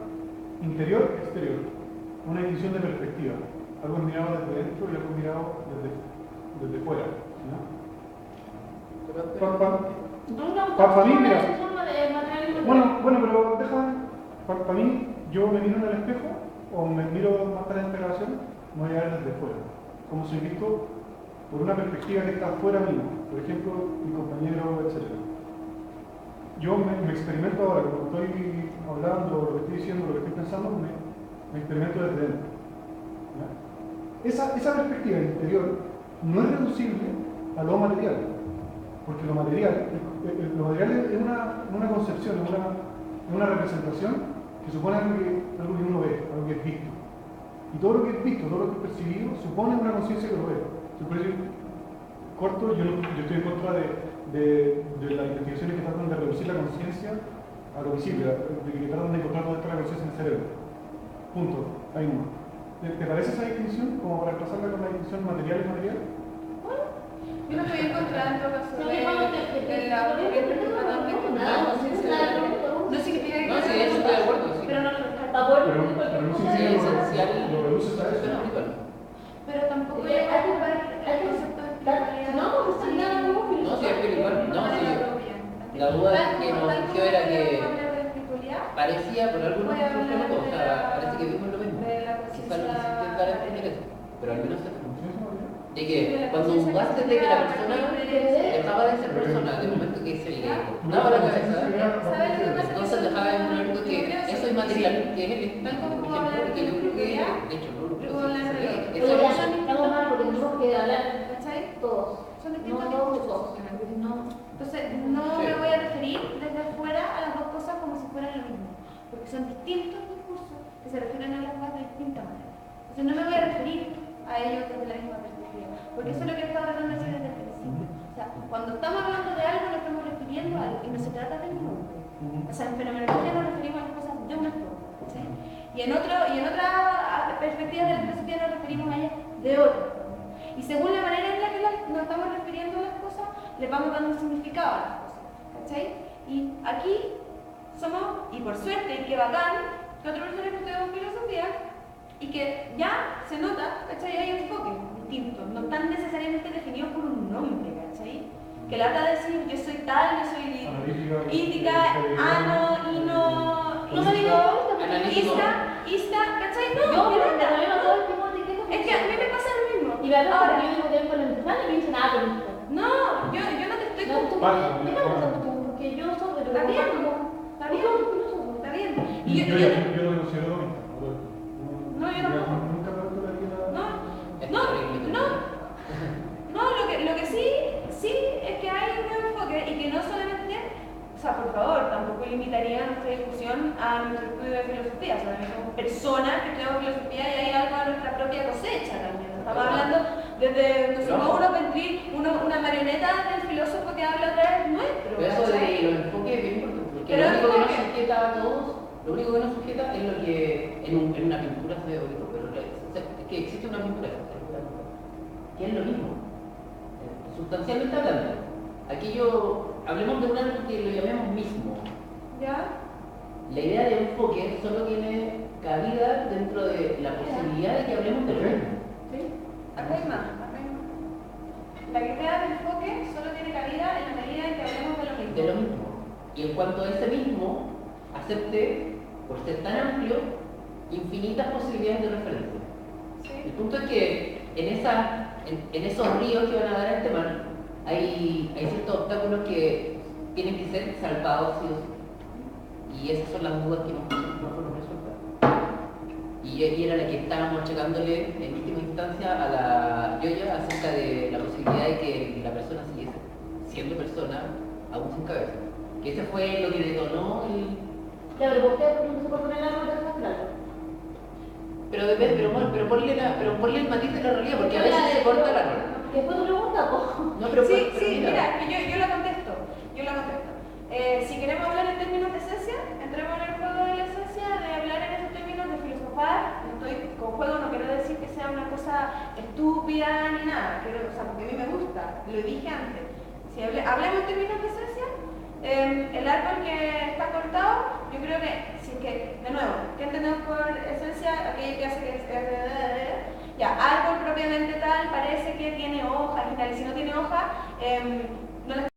Interior, exterior. Una distinción de perspectiva. Algo mirado desde dentro y algo mirado desde fuera. ¿No? Para mí, mira. bueno, pero déjame, para mí, yo me miro en el espejo o me miro más para esta grabación, me voy a ver desde fuera, como soy visto por una perspectiva que está fuera mío, por ejemplo, mi compañero, etc. Yo me experimento ahora, cuando estoy hablando, lo que estoy diciendo, lo que estoy pensando, me experimento desde dentro. ¿Ya? Esa perspectiva interior no es reducible a lo material, porque lo material es una concepción, es una representación que supone algo que uno ve, algo que es visto. Y todo lo que es visto, todo lo que es percibido, supone una conciencia que lo ve. Si por decir corto, yo estoy en contra de las investigaciones que tratan de reducir la conciencia a lo visible, de que tratan de encontrar dónde está la conciencia en el cerebro. Punto. Ahí no. ¿Te parece esa distinción como para reemplazarla con la distinción material y material? Yo no estoy en contra en todo caso No, de la corriente que tratan de encontrar la conciencia del cerebro. No significa que No, sí, eso estoy de acuerdo, sí. pero no lo descarta. Pero no Sí, significa esencial. lo reduces a eso. Pero tampoco Porque llega a hay que- ocupar hay el que- concepto de espiritualidad. No, pues está nada como No, sí, filosofía. espiritual. No, de sí. la propia. La duda que nos Tal surgió como era que podemos hablar de la espiritualidad, parecía, por algunos voy a hablar ejemplos, o de sea, la- parece que vimos lo mismo. de la Quizá lo que conciencia- hiciste es dar a entender eso, pero al menos se de de que la cuando conciencia dudaste de que la persona dejaba de ser persona, de momento que se le daba la cabeza, ¿sabes lo que pasa? entonces dejaba de entender algo que eso es material, que es el Tal espíritu, como por ejemplo, hablar que yo de creo que, espiritualidad, de hecho, no lo luego creo, hablar sí, de sí, otro. eso Oye, es- ya, estamos mal porque tenemos que hablar ¿Cachai? todos. Son No distintos todos, discursos. todos. Porque no. Entonces, no Sí. me voy a referir desde afuera a las dos cosas como si fueran lo mismo, porque son distintos discursos que se refieren a las cosas de distinta manera. Entonces, no me voy a referir a ellos desde la misma perspectiva, porque eso es lo que he estado tratando de decir desde el principio. O sea, cuando estamos hablando de algo, nos estamos refiriendo a algo, y no se trata del mismo. O sea, en fenomenología nos referimos a las cosas de una forma, ¿sí? Y en otra perspectiva de la filosofía nos referimos a ellas de otra forma. Y según la manera en la que nos estamos refiriendo a las cosas, les vamos dando un significado a las cosas, ¿cachai? Y aquí somos, y por suerte, y qué bacán, que otras personas que estudiamos filosofía, y que ya se nota, ¿cachai? Hay enfoques distintos, no están necesariamente definidos por un nombre, ¿cachai? Que lata de decir yo soy tal, yo soy ítica, no me digo Analítico. ista, ¿cachai? No, Yo, que pero nada. también a todo el tipo de etiquetas. Es que a mí me pasa lo mismo. Y la verdad, Ahora, yo digo que es por el entusiasmo y me dicen, ah, pero listo. no, yo no te estoy No, tú, Pasa, ¿qué pasa. pasa tú? Porque yo soy de Está bien, está bien. está bien. Y Yo lo considero domista. No, yo tampoco. Nunca me autoraría No, lo que sí es que hay un enfoque y que no solamente, o sea, por favor, tampoco limitaría nuestra discusión a nuestro estudio de filosofía, o sea, somos personas que estudiamos filosofía y hay algo de nuestra propia cosecha también. Estamos hablando desde, no somos una marioneta del filósofo que habla a través nuestro. Pero eso ¿cachai? de los enfoques es bien importante, porque Pero lo único que nos enfoque. sujeta a todos, lo único que nos sujeta es lo que en una pintura se ve bonito, pero es que existe una pintura que es lo mismo, sustancialmente hablando. Aquí hablemos de algo que lo llamemos mismo. ¿Ya? La idea de enfoque solo tiene cabida dentro de la posibilidad de que hablemos de lo mismo. ¿Sí? Acá hay más. La idea del enfoque solo tiene cabida en la medida en que hablemos de lo mismo. De lo mismo. Y en cuanto a ese mismo, acepte, por ser tan amplio, infinitas posibilidades de referencia. El ¿Sí? punto es que en esos ríos que van a dar a este mar, hay ciertos obstáculos que tienen que ser salvados sí o sí. Y esas son las dudas que no fueron resueltas. Y era la que estábamos achacándole en última instancia a la Yoya acerca de la posibilidad de que la persona siguiese siendo persona aún sin cabeza. Que ese fue lo que detonó el... Ya, pero ¿por qué no se puede poner la nota claro? Pero depende, pero ponle el matiz de la realidad, porque a veces se corta la rola. Y después tu pregunta, pues. No, pero Sí, mira, que yo la contesto. Si queremos hablar en términos de esencia, entremos en el juego de la esencia, de hablar en esos términos de filosofar. Con juego no quiero decir que sea una cosa estúpida ni nada, o sea, porque a mí me gusta, lo dije antes. Si hablemos en términos de esencia, el árbol que está cortado, yo creo que, si es que, de nuevo, ¿qué entendemos por esencia? Aquello que hace que ya, árbol propiamente tal, parece que tiene hojas y tal, y si no tiene hoja, no le